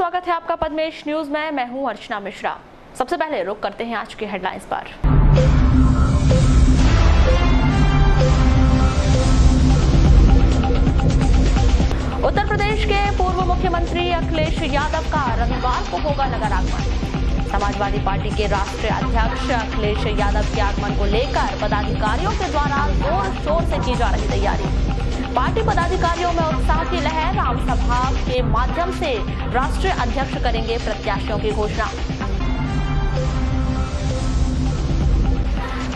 स्वागत है आपका पद्मेश न्यूज में। मैं हूं अर्चना मिश्रा। सबसे पहले रुक करते हैं आज की हेडलाइंस पर। उत्तर प्रदेश के पूर्व मुख्यमंत्री अखिलेश यादव का रविवार को होगा नगर आगमन। समाजवादी पार्टी के राष्ट्रीय अध्यक्ष अखिलेश यादव के आगमन को लेकर पदाधिकारियों के द्वारा जोर शोर से की जा रही तैयारी। पार्टी पदाधिकारियों में उत्साह की लहर। आम सभा के माध्यम से राष्ट्रीय अध्यक्ष करेंगे प्रत्याशियों की घोषणा।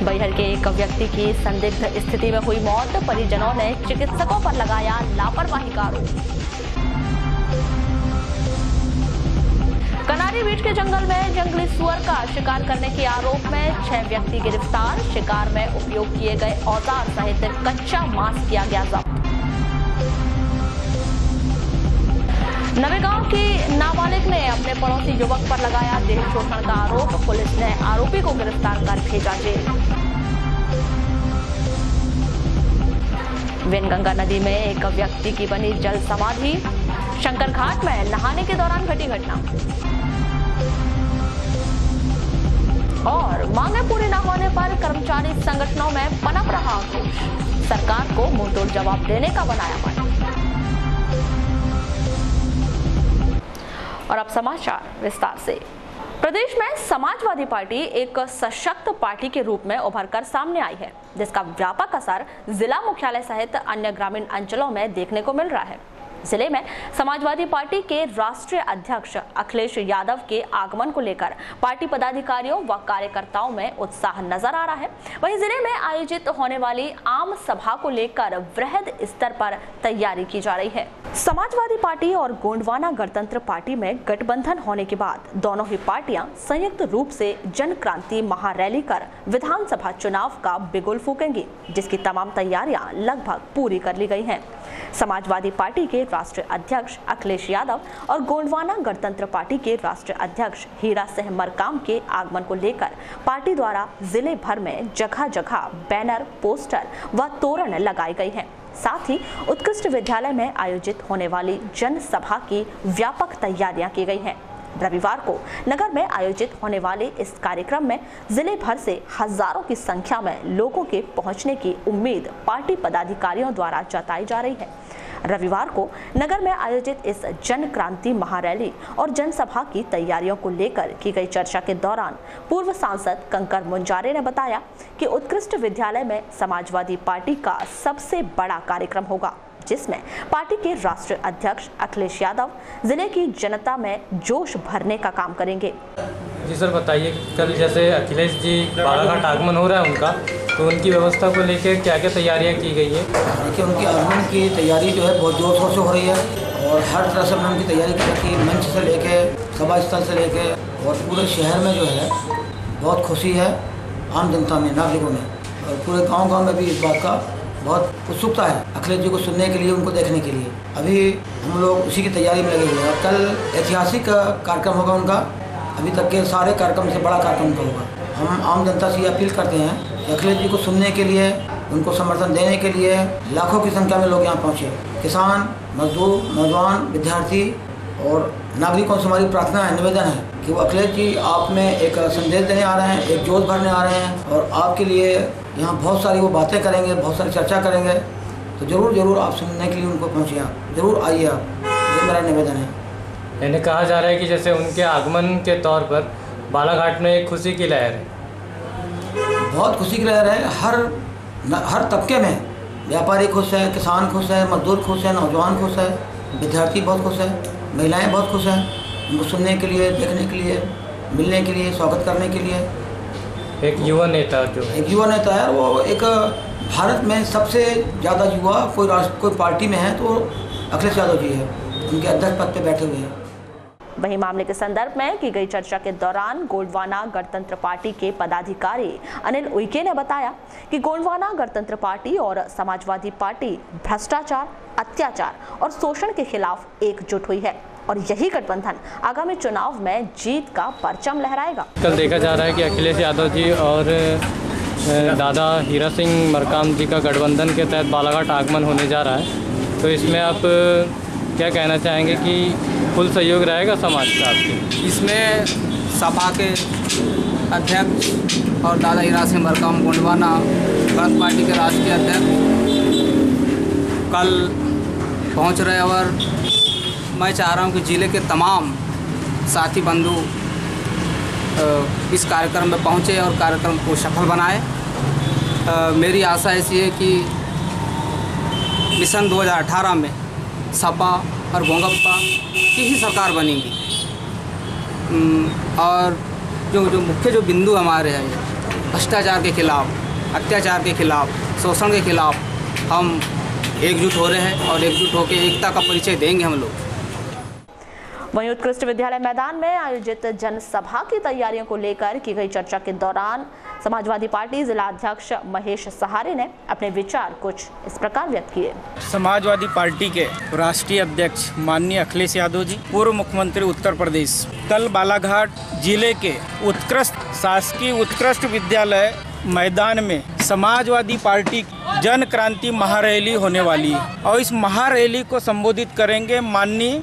बैहर के एक व्यक्ति की संदिग्ध स्थिति में हुई मौत। परिजनों ने चिकित्सकों पर लगाया लापरवाही का आरोप। कनारी बीच के जंगल में जंगली सुअर का शिकार करने के आरोप में 6 व्यक्ति गिरफ्तार। शिकार में उपयोग किए गए औजार सहित कच्चा मांस किया गया जब्त। नवेगांव की नाबालिग ने अपने पड़ोसी युवक पर लगाया देह शोषण का आरोप। पुलिस ने आरोपी को गिरफ्तार कर भेजा जेल। वेनगंगा नदी में एक व्यक्ति की बनी जल समाधि। शंकर घाट में नहाने के दौरान घटी घटना। और मांगे पूरी न होने पर कर्मचारी संगठनों में पनप रहा आक्रोश। सरकार को मुंहतोड़ जवाब देने का बनाया मन। और अब समाचार विस्तार से। प्रदेश में समाजवादी पार्टी एक सशक्त पार्टी के रूप में उभरकर सामने आई है, जिसका व्यापक असर जिला मुख्यालय सहित अन्य ग्रामीण अंचलों में देखने को मिल रहा है। जिले में समाजवादी पार्टी के राष्ट्रीय अध्यक्ष अखिलेश यादव के आगमन को लेकर पार्टी पदाधिकारियों व कार्यकर्ताओं में उत्साह नजर आ रहा है। वहीं जिले में आयोजित होने वाली आम सभा को लेकर वृहद स्तर पर तैयारी की जा रही है। समाजवादी पार्टी और गोंडवाना गणतंत्र पार्टी में गठबंधन होने के बाद दोनों ही पार्टियां संयुक्त रूप से जन क्रांति महारैली कर विधानसभा चुनाव का बिगुल फूकेंगी, जिसकी तमाम तैयारियां लगभग पूरी कर ली गई हैं। समाजवादी पार्टी के राष्ट्रीय अध्यक्ष अखिलेश यादव और गोंडवाना गणतंत्र पार्टी के राष्ट्रीय अध्यक्ष हीरा सिंह मरकाम के आगमन को लेकर पार्टी द्वारा जिले भर में जगह जगह बैनर, पोस्टर व तोरण लगाए गए हैं। साथ ही उत्कृष्ट विद्यालय में आयोजित होने वाली जनसभा की व्यापक तैयारियां की गई हैं। रविवार को नगर में आयोजित होने वाले इस कार्यक्रम में जिले भर से हजारों की संख्या में लोगों के पहुंचने की उम्मीद पार्टी पदाधिकारियों द्वारा जताई जा रही है। रविवार को नगर में आयोजित इस जन क्रांति महारैली और जनसभा की तैयारियों को लेकर की गई चर्चा के दौरान पूर्व सांसद कंकर मुंजारे ने बताया कि उत्कृष्ट विद्यालय में समाजवादी पार्टी का सबसे बड़ा कार्यक्रम होगा, जिसमें पार्टी के राष्ट्रीय अध्यक्ष अखिलेश यादव जिले की जनता में जोश भरने का काम करेंगे। जी सर, बताइए कल जैसे अखिलेश जी बालाघाट आगमन हो रहा है उनका, तो उनकी व्यवस्था को लेकर क्या क्या तैयारियां की गई है? देखिए, उनकी आगमन की तैयारी जो है बहुत जोर शोर से हो रही है और हर तरह से हमने उनकी तैयारी की रखी, मंच से लेके सभा स्थल से लेके, और पूरे शहर में जो है बहुत खुशी है आम जनता में, नागरिकों में, और पूरे गाँव में भी इस बात का बहुत उत्सुकता है अखिलेश जी को सुनने के लिए, उनको देखने के लिए। अभी हम लोग उसी की तैयारी में लगे हुए हैं। कल ऐतिहासिक कार्यक्रम होगा उनका, अभी तक के सारे कार्यक्रम से बड़ा कार्यक्रम उनका होगा। हम आम जनता से ये अपील करते हैं कि अखिलेश जी को सुनने के लिए, उनको समर्थन देने के लिए लाखों की संख्या में लोग यहाँ पहुँचे। किसान, मजदूर, नौजवान, विद्यार्थी और नागरिकों से हमारी प्रार्थना है, निवेदन है कि वो अखिलेश जी आप में एक संदेश देने आ रहे हैं, एक जोश भरने आ रहे हैं और आपके लिए यहाँ बहुत सारी वो बातें करेंगे, बहुत सारी चर्चा करेंगे। तो ज़रूर आप सुनने के लिए उनको पहुँचिए, आप ज़रूर आइए, आप, ये मेरा निवेदन है। इन्हें कहा जा रहा है कि जैसे उनके आगमन के तौर पर बालाघाट में एक खुशी की लहर है। बहुत खुशी की लहर है। हर तबके में व्यापारी खुश है, किसान खुश है, मजदूर खुश है, नौजवान खुश है, विद्यार्थी बहुत खुश है, महिलाएं बहुत खुश हैं उनको सुनने के लिए, देखने के लिए, मिलने के लिए, स्वागत करने के लिए। एक युवा नेता है, वो एक भारत में सबसे ज़्यादा युवा कोई पार्टी में है तो अखिलेश यादव जी है, उनके अध्यक्ष पद पे बैठे हुए हैं। वहीं मामले के संदर्भ में की गई चर्चा के दौरान गोंडवाना गणतंत्र पार्टी के पदाधिकारी अनिल उइके ने बताया कि गोंडवाना गणतंत्र पार्टी और समाजवादी पार्टी भ्रष्टाचार, अत्याचार और शोषण के खिलाफ एकजुट हुई है और यही गठबंधन आगामी चुनाव में जीत का परचम लहराएगा। कल देखा जा रहा है कि अखिलेश यादव जी और दादा हीरा सिंह मरकाम जी का गठबंधन के तहत बालाघाट आगमन होने जा रहा है, तो इसमें आप क्या कहना चाहेंगे कि फुल सहयोग रहेगा समाज का आपके? इसमें सपा के अध्यक्ष और दादा हीरा सिंह बरकाम गोंडवाना भारत पार्टी के राष्ट्रीय अध्यक्ष कल पहुंच रहे और मैं चाह रहा हूं कि ज़िले के तमाम साथी बंधु इस कार्यक्रम में पहुंचे और कार्यक्रम को सफल बनाए। मेरी आशा ऐसी है कि मिशन 2018 में सपा और गोंगप्पा की ही सरकार बनेगी और जो मुख्य जो बिंदु हमारे हैं भ्रष्टाचार के खिलाफ, अत्याचार के खिलाफ, शोषण के खिलाफ हम एकजुट हो रहे हैं और एकजुट होकर एकता का परिचय देंगे हम लोग। वहीं उत्कृष्ट विद्यालय मैदान में आयोजित जनसभा की तैयारियों को लेकर की गई चर्चा के दौरान समाजवादी पार्टी जिला अध्यक्ष महेश सहारे ने अपने विचार कुछ इस प्रकार व्यक्त किए। समाजवादी पार्टी के राष्ट्रीय अध्यक्ष माननीय अखिलेश यादव जी, पूर्व मुख्यमंत्री उत्तर प्रदेश, कल बालाघाट जिले के उत्कृष्ट शासकीय उत्कृष्ट विद्यालय मैदान में समाजवादी पार्टी जन क्रांति महारैली होने वाली है और इस महारैली को संबोधित करेंगे माननीय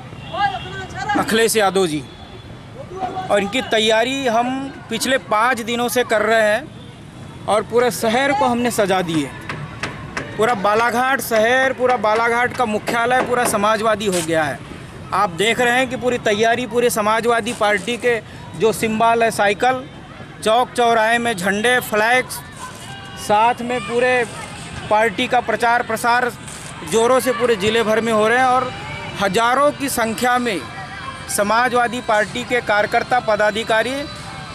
अखिलेश यादव जी और इनकी तैयारी हम पिछले 5 दिनों से कर रहे हैं और पूरे शहर को हमने सजा दिए। पूरा बालाघाट शहर, पूरा बालाघाट का मुख्यालय पूरा समाजवादी हो गया है। आप देख रहे हैं कि पूरी तैयारी पूरे समाजवादी पार्टी के जो सिंबल है, साइकिल, चौक चौराहे में झंडे, फ्लैग्स, साथ में पूरे पार्टी का प्रचार प्रसार जोरों से पूरे ज़िले भर में हो रहे हैं और हजारों की संख्या में समाजवादी पार्टी के कार्यकर्ता पदाधिकारी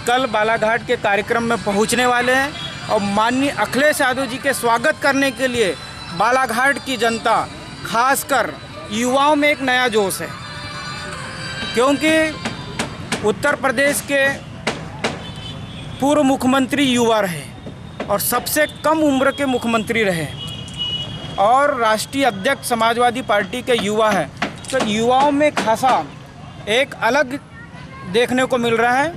कल बालाघाट के कार्यक्रम में पहुंचने वाले हैं और माननीय अखिलेश यादव जी के स्वागत करने के लिए बालाघाट की जनता, खासकर युवाओं में एक नया जोश है, क्योंकि उत्तर प्रदेश के पूर्व मुख्यमंत्री युवा रहे और सबसे कम उम्र के मुख्यमंत्री रहे और राष्ट्रीय अध्यक्ष समाजवादी पार्टी के युवा हैं, तो युवाओं में खासा एक अलग देखने को मिल रहा है।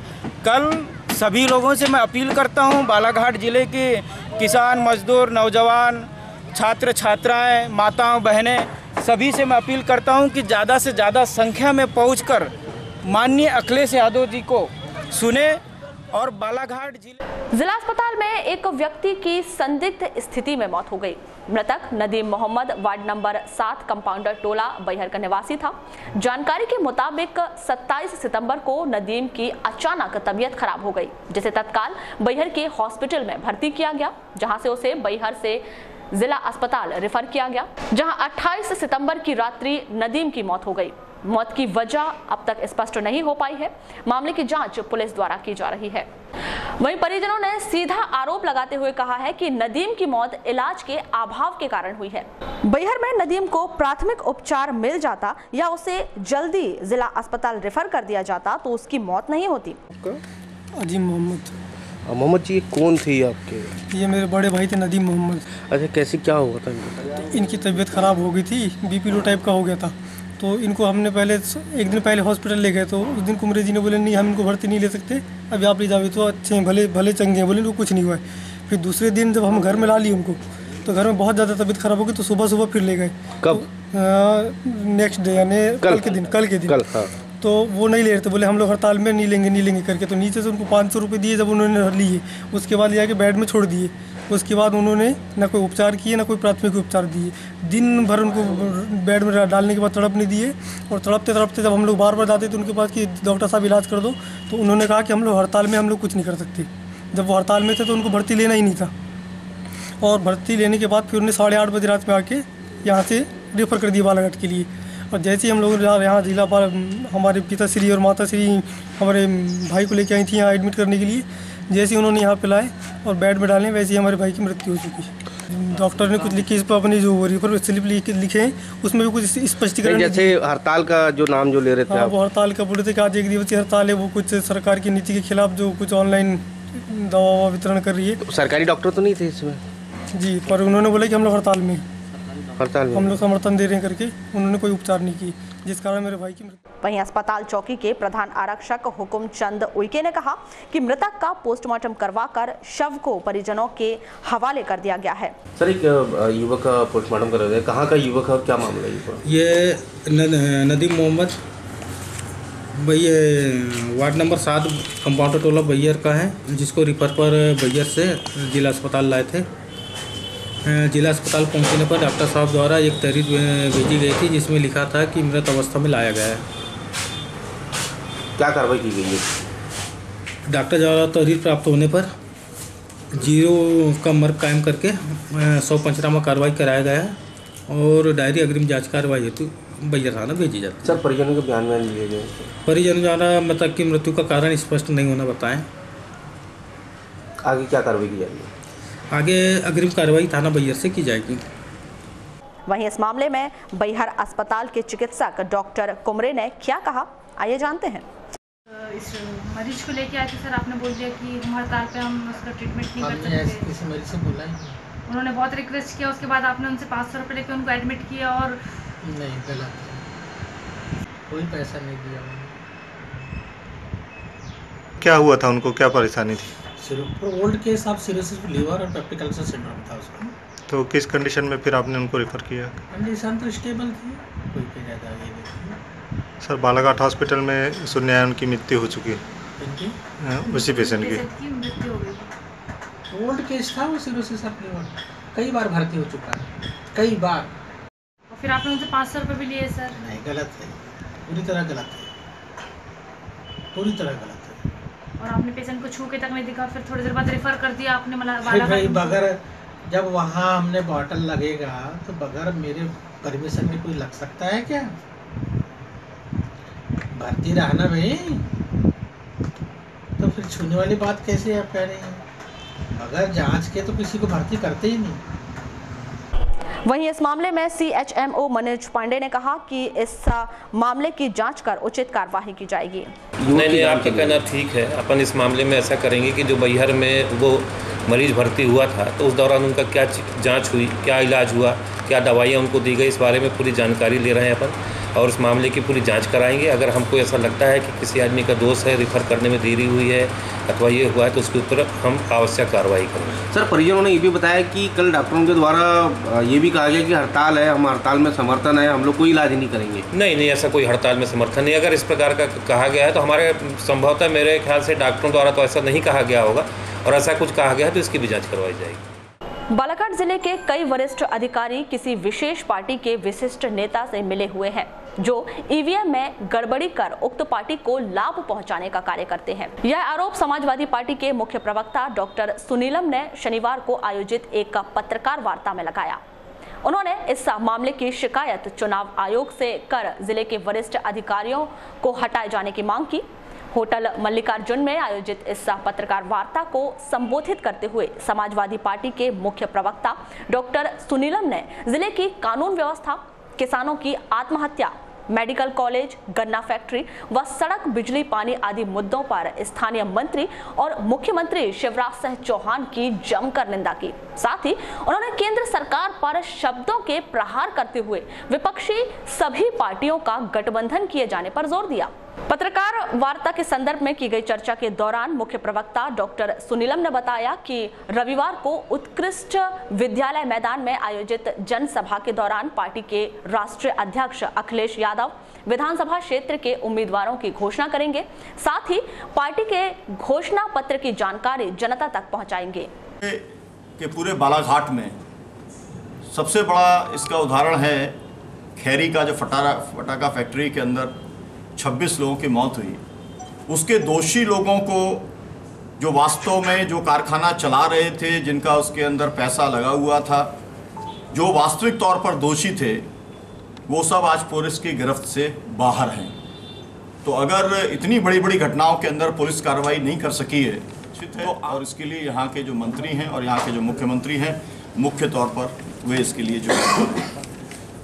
कल सभी लोगों से मैं अपील करता हूं, बालाघाट ज़िले के किसान, मजदूर, नौजवान, छात्र छात्राएं, माताओं बहनें, सभी से मैं अपील करता हूं कि ज़्यादा से ज़्यादा संख्या में पहुंचकर माननीय अखिलेश यादव जी को सुने और बालाघाट जिला अस्पताल में एक व्यक्ति की संदिग्ध स्थिति में मौत हो गई। मृतक Nadeem Mohammad ward number 7 compounder टोला बैहर का निवासी था। जानकारी के मुताबिक 27 सितंबर को नदीम की अचानक तबीयत खराब हो गई, जिसे तत्काल बैहर के हॉस्पिटल में भर्ती किया गया, जहां से उसे बैहर से जिला अस्पताल रेफर किया गया, जहां 28 सितंबर की रात्रि नदीम की मौत हो गई। मौत की वजह अब तक स्पष्ट नहीं हो पाई है। मामले की जांच पुलिस द्वारा की जा रही है। वहीं परिजनों ने सीधा आरोप लगाते हुए कहा है कि नदीम की मौत इलाज के अभाव के कारण हुई है। बैहर में नदीम को प्राथमिक उपचार मिल जाता या उसे जल्दी जिला अस्पताल रेफर कर दिया जाता तो उसकी मौत नहीं होती। अजीम मोहम्मद जी कौन थे आपके? ये मेरे बड़े भाई थे, नदीम मोहम्मद। अच्छा, कैसे क्या हुआ था इनको? इनकी तबीयत ख़राब हो गई थी, बीपी लो टाइप का हो गया था, तो इनको हमने एक दिन पहले हॉस्पिटल ले गए, तो उस दिन कुमरे जी ने बोले नहीं हम इनको भर्ती नहीं ले सकते, अभी आप ले जाओगे तो अच्छे हैं, भले चंगे हैं, बोले इनको कुछ नहीं हुआ है। फिर दूसरे दिन जब हम घर में ला लिए उनको, तो घर में बहुत ज़्यादा तबीयत ख़राब हो गई, तो सुबह फिर ले गए। कब? नेक्स्ट डे यानी कल के दिन। हाँ। तो वो नहीं ले रहे थे, बोले हम लोग हड़ताल में नहीं लेंगे करके, तो नीचे से उनको 500 रुपये दिए जब उन्होंने लिए, उसके बाद जाके बेड में छोड़ दिए। उसके बाद उन्होंने ना कोई उपचार किए ना कोई प्राथमिक उपचार दिए। दिन भर उनको बेड में डालने के बाद तड़पने दिए और तड़पते जब हम लोग बार जाते थे उनके पास कि डॉक्टर साहब इलाज कर दो, तो उन्होंने कहा कि हम लोग हड़ताल में हम लोग कुछ नहीं कर सकते। जब वो हड़ताल में थे तो उनको भर्ती लेना ही नहीं था और भर्ती लेने के बाद फिर उन्हें 8:30 बजे रात में आके यहाँ से रेफ़र कर दिया बालाघाट के लिए। और जैसे ही हम लोग यहाँ जिला हमारे पिताश्री और माताश्री हमारे भाई को लेके आई थी यहाँ एडमिट करने के लिए, जैसे ही उन्होंने यहाँ पे लाए और बेड में डाले वैसे ही हमारे भाई की मृत्यु हो चुकी। डॉक्टर ने कुछ लिखे इस पर अपनी जो रेफर स्लिप लिखे हैं उसमें भी कुछ स्पष्टीकरण, जैसे हड़ताल का जो नाम जो ले रहे थे। हाँ, वो हड़ताल का बोल रहे थे कि आज 1 दिवसीय हड़ताल है, वो कुछ सरकार की नीति के खिलाफ जो कुछ ऑनलाइन दवा वितरण कर रही है। सरकारी डॉक्टर तो नहीं थे इसमें? जी, पर उन्होंने बोला कि हम लोग हड़ताल में। हड़ताल में हम लोग समर्थन दे रहे हैं करके उन्होंने कोई उपचार नहीं की, जिस कारण मेरे भाई की मृत्यु। वहीं अस्पताल चौकी के प्रधान आरक्षक हुकुम चंद उइके ने कहा कि मृतक का पोस्टमार्टम करवाकर शव को परिजनों के हवाले कर दिया गया है। सर, एक युवक का पोस्टमार्टम करा गया, कहाँ का युवक है और क्या मामला है? ये Nadeem Mohammad ward number 7 compounder टोला बैयर का है, जिसको रिफर पर बैयर से जिला अस्पताल लाए थे। जिला अस्पताल पहुंचने पर डॉक्टर साहब द्वारा एक तहरीर भेजी गई थी, जिसमें लिखा था कि मृत अवस्था में लाया गया है। क्या कार्रवाई की गई है? डॉक्टर द्वारा तहरीर प्राप्त होने पर 0 का मर्ग कायम करके 100 पंचनामा कार्रवाई कराया गया है और डायरी अग्रिम जाँच कार्रवाई हेतु बैयर थाना भेजी जाती है। सर, परिजनों के बयान लिए गए? परिजन द्वारा मृतक की मृत्यु का कारण स्पष्ट नहीं होना बताएं। आगे क्या कार्रवाई की जाएगी? आगे अग्रिम कार्रवाई थाना बैयर से की जाएगी। वहीं इस मामले में बैहर अस्पताल के चिकित्सक डॉक्टर कुमरे ने क्या कहा, आइए जानते हैं। इस मरीज को लेके आए थे सर, आपने बोल दिया कि हम हड़ताल पे हम उसका ट्रीटमेंट नहीं कर सकते। किसी मरीज से बोला ही उन्होंने बहुत रिक्वेस्ट किया, उसके बाद आपने उनसे 500 रुपये लेके उनको एडमिट किया और नहीं, गलत है, कोई पैसा नहीं दिया। क्या हुआ था उनको, क्या परेशानी थी? Old case of cirrhosis liver और पेप्टिक अल्सर सिंड्रोम था उसका। तो किस कंडीशन में फिर आपने उनको रेफर किया? कंडीशन तो स्टेबल थी, कोई पे ज़्यादा ये नहीं। सर, बालाघाट हॉस्पिटल में सुनने आया उनकी मृत्यु हो चुकी है। उसी पेशेंट की मृत्यु हो गई। ओल्ड केस था वो सिरोसिस ऑफ लीवर, कई बार भर्ती हो चुका है, कई बार। और फिर आपने उनसे 500 रुपये भी लिए सर। नहीं, गलत है, पूरी तरह गलत है, पूरी तरह गलत है। और आपने पेशेंट को छू के तक नहीं दिखा, फिर थोड़ी देर बाद रेफर कर दिया आपने भाई। बगैर जब वहाँ हमने बॉटल लगेगा तो बगैर मेरे परमिशन में कोई लग सकता है क्या? भर्ती रहना भाई, तो फिर छूने वाली बात कैसे आप कह रहे हैं? बगैर जांच के तो किसी को भर्ती करते ही नहीं। वहीं इस मामले में CHMO मनोज पांडे ने कहा कि इस मामले की जांच कर उचित कार्यवाही की जाएगी। नहीं, आपका कहना ठीक है। अपन इस मामले में ऐसा करेंगे कि जो बैहर में वो मरीज भर्ती हुआ था तो उस दौरान उनका क्या जांच हुई, क्या इलाज हुआ, क्या दवाइयाँ उनको दी गई, इस बारे में पूरी जानकारी ले रहे हैं अपन और उस मामले की पूरी जांच कराएंगे। अगर हमको ऐसा लगता है कि किसी आदमी का दोष है, रिफ़र करने में देरी हुई है अथवा ये हुआ है, तो उसके ऊपर हम आवश्यक कार्रवाई करेंगे। सर, परिजनों ने ये भी बताया कि कल डॉक्टरों के द्वारा ये भी कहा गया कि हड़ताल है, हम हड़ताल में समर्थन है, हम लोग कोई इलाज नहीं करेंगे। नहीं, ऐसा कोई हड़ताल में समर्थन नहीं। अगर इस प्रकार का कहा गया है तो हमारे संभवतः मेरे ख्याल से डॉक्टरों द्वारा तो ऐसा नहीं कहा गया होगा, और ऐसा कुछ कहा गया है तो इसकी भी जाँच करवाई जाएगी। बालाघाट जिले के कई वरिष्ठ अधिकारी किसी विशेष पार्टी के विशिष्ट नेता से मिले हुए हैं, जो ईवीएम में गड़बड़ी कर उक्त पार्टी को लाभ पहुंचाने का कार्य करते हैं। यह आरोप समाजवादी पार्टी के मुख्य प्रवक्ता डॉक्टर सुनीलम ने शनिवार को आयोजित एक पत्रकार वार्ता में लगाया। उन्होंने इस मामले की शिकायत चुनाव आयोग से कर जिले के वरिष्ठ अधिकारियों को हटाए जाने की मांग की। होटल मल्लिकार्जुन में आयोजित इस पत्रकार वार्ता को संबोधित करते हुए समाजवादी पार्टी के मुख्य प्रवक्ता डॉक्टर सुनीलम ने जिले की कानून व्यवस्था, किसानों की आत्महत्या, मेडिकल कॉलेज, गन्ना फैक्ट्री व सड़क, बिजली, पानी आदि मुद्दों पर स्थानीय मंत्री और मुख्यमंत्री शिवराज सिंह चौहान की जमकर निंदा की। साथ ही उन्होंने केंद्र सरकार पर शब्दों के प्रहार करते हुए विपक्षी सभी पार्टियों का गठबंधन किए जाने पर जोर दिया। पत्रकार वार्ता के संदर्भ में की गई चर्चा के दौरान मुख्य प्रवक्ता डॉक्टर सुनीलम ने बताया कि रविवार को उत्कृष्ट विद्यालय मैदान में आयोजित जनसभा के दौरान पार्टी के राष्ट्रीय अध्यक्ष अखिलेश यादव विधानसभा क्षेत्र के उम्मीदवारों की घोषणा करेंगे। साथ ही पार्टी के घोषणा पत्र की जानकारी जनता तक पहुंचाएंगे। कि पूरे बालाघाट में सबसे बड़ा इसका उदाहरण है खैरी का, जो फटाका फैक्ट्री के अंदर 26 लोगों की मौत हुई। उसके दोषी लोगों को, जो वास्तव में जो कारखाना चला रहे थे, जिनका उसके अंदर पैसा लगा हुआ था, जो वास्तविक तौर पर दोषी थे, वो सब आज पुलिस की गिरफ्त से बाहर हैं। तो अगर इतनी बड़ी बड़ी घटनाओं के अंदर पुलिस कार्रवाई नहीं कर सकी है तो, और इसके लिए यहाँ के जो मंत्री हैं और यहाँ के जो मुख्यमंत्री हैं, मुख्य तौर पर वे इसके लिए जो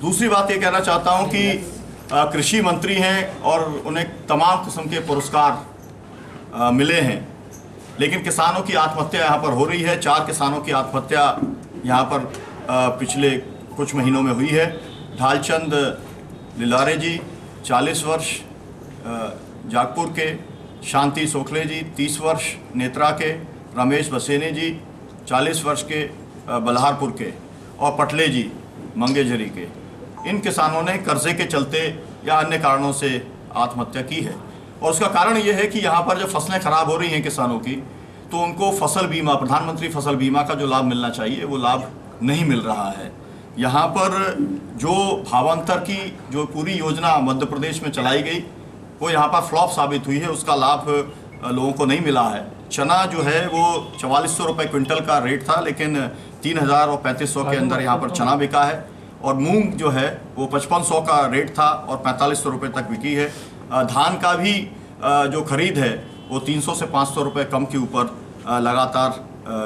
दूसरी बात ये कहना चाहता हूँ कि कृषि मंत्री हैं और उन्हें तमाम किस्म के पुरस्कार मिले हैं, लेकिन किसानों की आत्महत्या यहाँ पर हो रही है। 4 किसानों की आत्महत्या यहाँ पर पिछले कुछ महीनों में हुई है। ढालचंद लिलारे जी 40 वर्ष जागपुर के, शांति सोखले जी 30 वर्ष नेत्रा के, रमेश बसेने जी 40 वर्ष के बल्हारपुर के, और पटले जी मंगेजरी के। इन किसानों ने कर्जे के चलते या अन्य कारणों से आत्महत्या की है। और उसका कारण ये है कि यहाँ पर जब फसलें खराब हो रही हैं किसानों की, तो उनको फसल बीमा, प्रधानमंत्री फसल बीमा का जो लाभ मिलना चाहिए वो लाभ नहीं मिल रहा है। यहाँ पर जो भावांतर की जो पूरी योजना मध्य प्रदेश में चलाई गई वो यहाँ पर फ्लॉप साबित हुई है, उसका लाभ लोगों को नहीं मिला है। चना जो है वो 4400 रुपये क्विंटल का रेट था, लेकिन 3000 और 3500 के अंदर यहाँ पर चना बिका है। और मूंग जो है वो 5500 का रेट था और 4500 रुपये तक बिकी है। धान का भी जो खरीद है वो 300 से 500 रुपये कम के ऊपर लगातार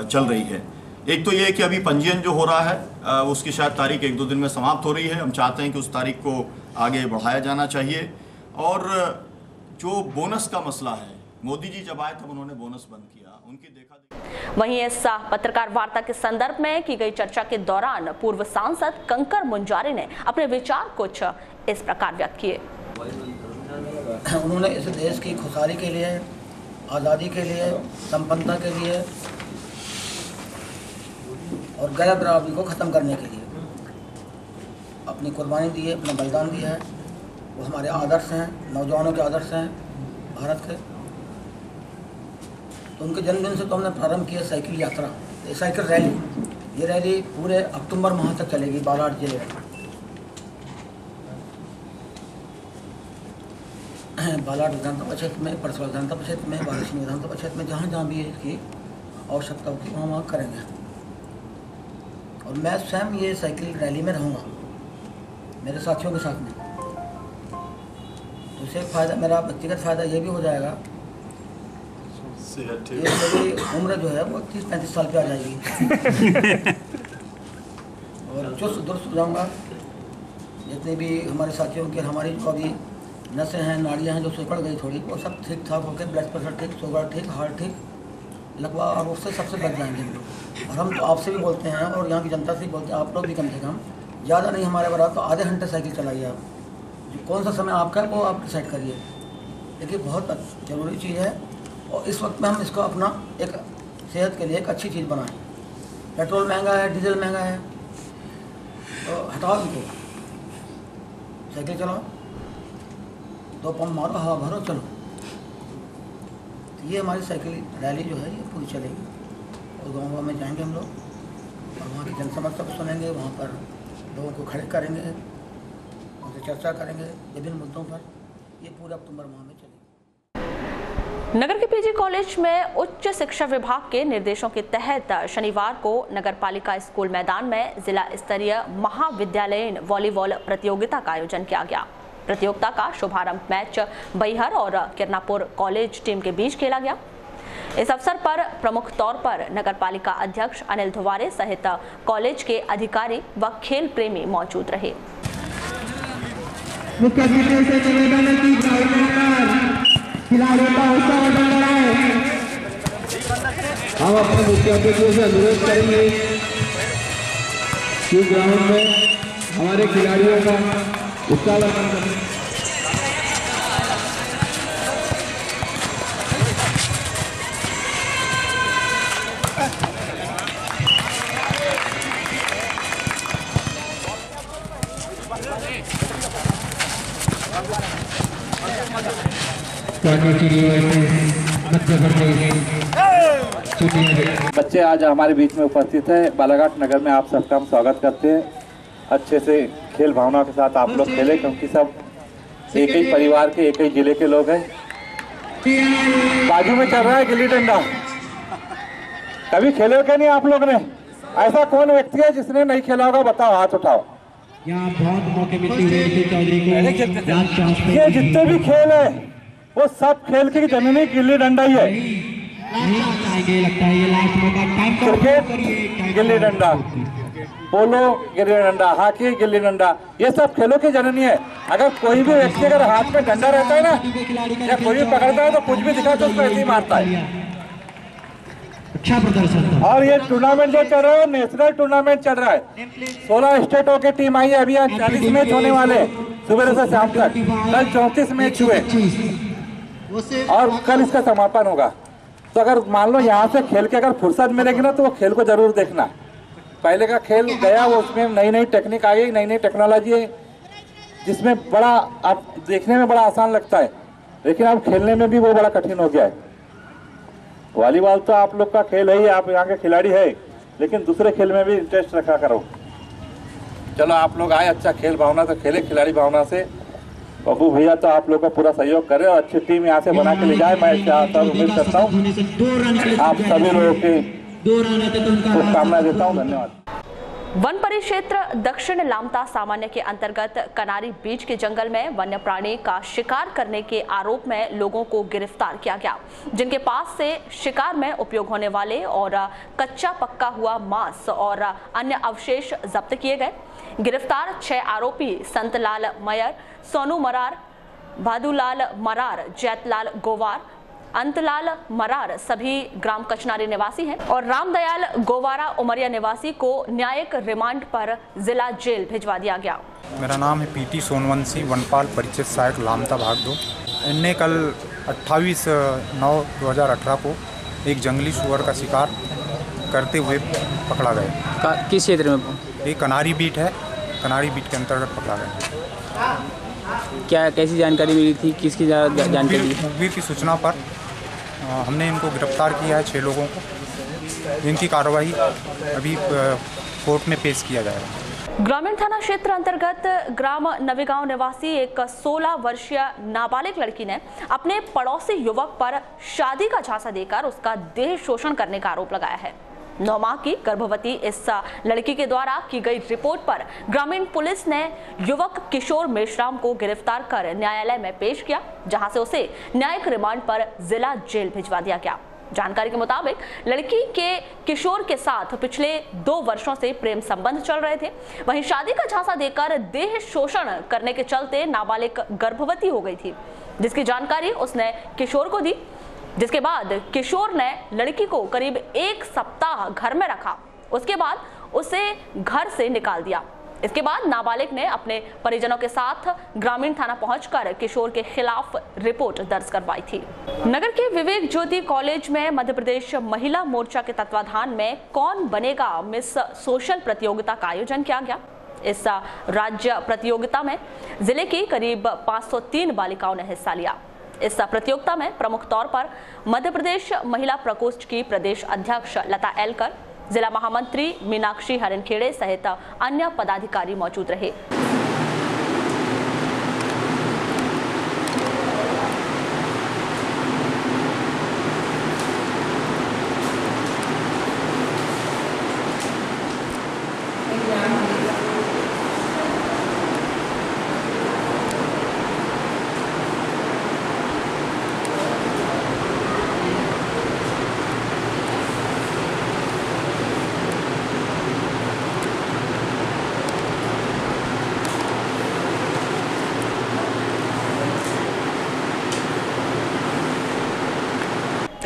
चल रही है। एक तो ये है कि अभी पंजीयन जो हो रहा है उसकी शायद तारीख 1-2 दिन में समाप्त हो रही है। हम चाहते हैं कि उस तारीख को आगे बढ़ाया जाना चाहिए। और जो बोनस का मसला है, मोदी जी जब आए तब उन्होंने बोनस बंद किया, उनकी देखा। वहीं इस पत्रकार वार्ता के संदर्भ में की गई चर्चा के दौरान पूर्व सांसद कंकर मुंजारी ने अपने विचार कुछ इस प्रकार व्यक्त किए। उन्होंने इस देश की खुशहाली के लिए, आज़ादी के लिए, संपन्नता के लिए और गैर बराबरी को ख़त्म करने के लिए अपनी कुर्बानी दी है, अपना बलिदान दिया है। वो हमारे आदर्श हैं, नौजवानों के आदर्श हैं भारत के। तो उनके जन्मदिन से तो हमने प्रारंभ किया साइकिल यात्रा, साइकिल रैली। ये रैली पूरे अक्टूबर माह तक चलेगी बालाघाट जिले में। बालाघाट विधानसभा क्षेत्र में, परसवाड़ा विधानसभा क्षेत्र में, वाराणसी विधानसभा क्षेत्र में, जहाँ जहाँ भी इसकी आवश्यकता होगी वहाँ करेंगे। और मैं स्वयं ये साइकिल रैली में रहूँगा मेरे साथियों के साथ में। तो इससे फ़ायदा, मेरा व्यक्तिगत फ़ायदा ये भी हो जाएगा, ये मेरी उम्र जो है वो 30-35 साल पे आ जाएगी। और चुस्त दुरुस्त हो जाऊँगा। जितने भी हमारे साथियों के, हमारी जो अभी नसें हैं, नाड़ियाँ हैं जो सिकुड़ गई थोड़ी, वो सब ठीक ठाक होकर, ब्लड प्रेशर ठीक, शुगर ठीक, हार्ट ठीक, लगवा, और उससे सबसे बच जाएंगे हम लोग। और हम तो आपसे भी बोलते हैं और यहाँ की जनता से भी बोलते हैं, आप लोग भी कम से कम, ज़्यादा नहीं हमारे बराबर, तो आधे घंटे साइकिल चलाइए आप। जो कौन सा समय आपका है वो आप डिसाइड करिए। देखिए बहुत ज़रूरी चीज़ है और इस वक्त में हम इसको अपना एक सेहत के लिए एक अच्छी चीज़ बनाएं। पेट्रोल महंगा है, डीजल महंगा है, तो हटाओ इनको, साइकिल चलाओ, 2 पंप मारो, हवा भरो, चलो। तो ये हमारी साइकिल रैली जो है ये पूरी चलेगी और गाँव में जाएंगे हम लोग और वहाँ की जनसमस्या को सुनेंगे, वहाँ पर लोगों को खड़े करेंगे, उनसे चर्चा करेंगे विभिन्न मुद्दों पर। ये पूरे अक्टूबर माह में चलेगी। नगर के पीजी कॉलेज में उच्च शिक्षा विभाग के निर्देशों के तहत शनिवार को नगरपालिका स्कूल मैदान में जिला स्तरीय महाविद्यालयीन वॉलीबॉल प्रतियोगिता का आयोजन किया गया। प्रतियोगिता का शुभारंभ मैच बैहर और किरनापुर कॉलेज टीम के बीच खेला गया। इस अवसर पर प्रमुख तौर पर नगरपालिका अध्यक्ष अनिल धुवारे सहित कॉलेज के अधिकारी व खेल प्रेमी मौजूद रहे। हम अपने मुख्य अतिथियों से अनुरोध करेंगे कि ग्राउंड में हमारे खिलाड़ियों का उत्साह करें। बच्चे आज हमारे बीच में उपस्थित हैं। बालाघाट नगर में आप सबका हम स्वागत करते हैं। अच्छे से खेल भावना के साथ आप लोग खेलें, क्योंकि सब एक ही परिवार के, एक ही जिले के लोग हैं। बाजू में चल रहा है गिल्ली डंडा, कभी खेले हो क्या नहीं आप लोग ने? ऐसा कौन व्यक्ति है जिसने नहीं खेला होगा? बताओ, हाथ उठाओ। यहाँ बहुत मौके मिलते हैं। ये जितने भी खेल है वो सब खेल की जननी गिल्ली डंडा ही है। क्रिकेट गिल्ली डंडा, पोलो गिल्ली डंडा, हॉकी गिल्ली डंडा, ये सब खेलों की जननी है। अगर कोई भी व्यक्ति अगर हाथ में डंडा रहता है ना, या कोई भी पकड़ता है तो कुछ भी दिखा तो उसको ऐसे ही मारता है। अच्छा प्रदर्शन। और ये टूर्नामेंट जो चल रहा है नेशनल टूर्नामेंट चल रहा है। 16 स्टेटों की टीम आई है। अभी 40 मैच होने वाले सुबह से शाम तक। कल 34 मैच हुए और कल इसका समापन होगा। तो अगर मान लो यहाँ से खेल के अगर फुर्सत मिलेगी ना तो वो खेल को जरूर देखना। पहले का खेल गया वो उसमें नई नई टेक्निक आ गई, नई नई टेक्नोलॉजी है जिसमें बड़ा आप देखने में बड़ा आसान लगता है लेकिन अब खेलने में भी वो बड़ा कठिन हो गया है। वॉलीबॉल तो आप लोग का खेल है ही, आप यहाँ के खिलाड़ी है, लेकिन दूसरे खेल में भी इंटरेस्ट रखा करो। चलो आप लोग आए, अच्छा खेल भावना तो खेले, खिलाड़ी भावना से। बब्बू भैया तो आप लोग का पूरा सहयोग करे और अच्छी टीम यहाँ से बना के ले जाए। मैं उम्मीद करता हूँ आप सभी लोगों की शुभकामनाएं देता हूँ। धन्यवाद। वन परिक्षेत्र दक्षिण लामता सामान्य के अंतर्गत कनारी बीच के जंगल में वन्य प्राणी का शिकार करने के आरोप में लोगों को गिरफ्तार किया गया, जिनके पास से शिकार में उपयोग होने वाले और कच्चा पक्का हुआ मांस और अन्य अवशेष जब्त किए गए। गिरफ्तार 6 आरोपी संतलाल मयर, सोनू मरार, भादुलाल मरार, जैतलाल गोवार, अंतलाल मरार सभी ग्राम कचनारी निवासी हैं और रामदयाल गोवारा उमरिया निवासी को न्यायिक रिमांड पर जिला जेल भिजवा दिया गया। मेरा नाम है पीटी सोनवंशी, वनपाल परिचित सहायक लामता भाग 2। इनने कल 28/9/2018 को एक जंगली सुअर का शिकार करते हुए पकड़ा गया। किस क्षेत्र में? ये कनारी बीट है, कनारी बीट के अंतर्गत पकड़ा गया। क्या कैसी जानकारी मिली थी, किसकी जानकारी? मुखबिर की सूचना पर हमने इनको गिरफ्तार किया है 6 लोगों को। इनकी कार्रवाई अभी कोर्ट में पेश किया जाएगा। ग्रामीण थाना क्षेत्र अंतर्गत ग्राम नवीगांव निवासी एक 16 वर्षीय नाबालिग लड़की ने अपने पड़ोसी युवक पर शादी का झांसा देकर उसका देह शोषण करने का आरोप लगाया है। 9 माह की गर्भवती इस लड़की के द्वारा की गई रिपोर्ट पर ग्रामीण पुलिस ने युवक किशोर मेश्राम को गिरफ्तार कर न्यायालय में पेश किया, जहां से उसे न्यायिक रिमांड पर जिला जेल भिजवा दिया गया। जानकारी के मुताबिक लड़की के किशोर के साथ पिछले 2 वर्षों से प्रेम संबंध चल रहे थे। वहीं शादी का झांसा देकर देह शोषण करने के चलते नाबालिग गर्भवती हो गई थी, जिसकी जानकारी उसने किशोर को दी, जिसके बाद किशोर ने लड़की को करीब 1 सप्ताह घर में रखा। उसके बाद उसे घर से निकाल दिया। इसके बाद नाबालिग ने अपने परिजनों के साथ ग्रामीण थाना पहुंचकर किशोर के खिलाफ रिपोर्ट दर्ज करवाई थी। नगर के विवेक ज्योति कॉलेज में मध्य प्रदेश महिला मोर्चा के तत्वाधान में कौन बनेगा मिस सोशल प्रतियोगिता का आयोजन किया गया। इस राज्य प्रतियोगिता में जिले की करीब 503 बालिकाओं ने हिस्सा लिया। इस प्रतियोगिता में प्रमुख तौर पर मध्य प्रदेश महिला प्रकोष्ठ की प्रदेश अध्यक्ष लता एलकर, जिला महामंत्री मीनाक्षी हरनखेड़े सहित अन्य पदाधिकारी मौजूद रहे।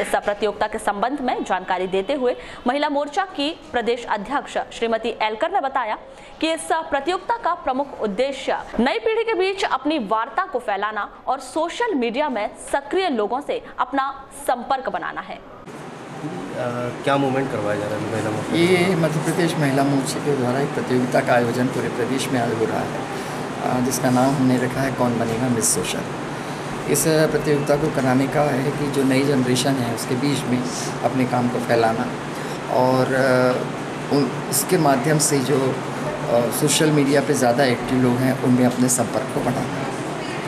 इस प्रतियोगिता के संबंध में जानकारी देते हुए महिला मोर्चा की प्रदेश अध्यक्ष श्रीमती एलकर ने बताया कि इस प्रतियोगिता का प्रमुख उद्देश्य नई पीढ़ी के बीच अपनी वार्ता को फैलाना और सोशल मीडिया में सक्रिय लोगों से अपना संपर्क बनाना है। क्या मूवमेंट करवाया जा रहा है महिला मोर्चा? ये मध्य प्रदेश महिला मोर्चा के द्वारा एक प्रतियोगिता का आयोजन पूरे प्रदेश में आज हो रहा है, जिसका नाम हमने रखा है कौन बनेगा मिस सोशल। इस प्रतियोगिता को कराने का है कि जो नई जनरेशन है उसके बीच में अपने काम को फैलाना और इसके माध्यम से जो सोशल मीडिया पे ज़्यादा एक्टिव लोग हैं उनमें अपने संपर्क को बढ़ाना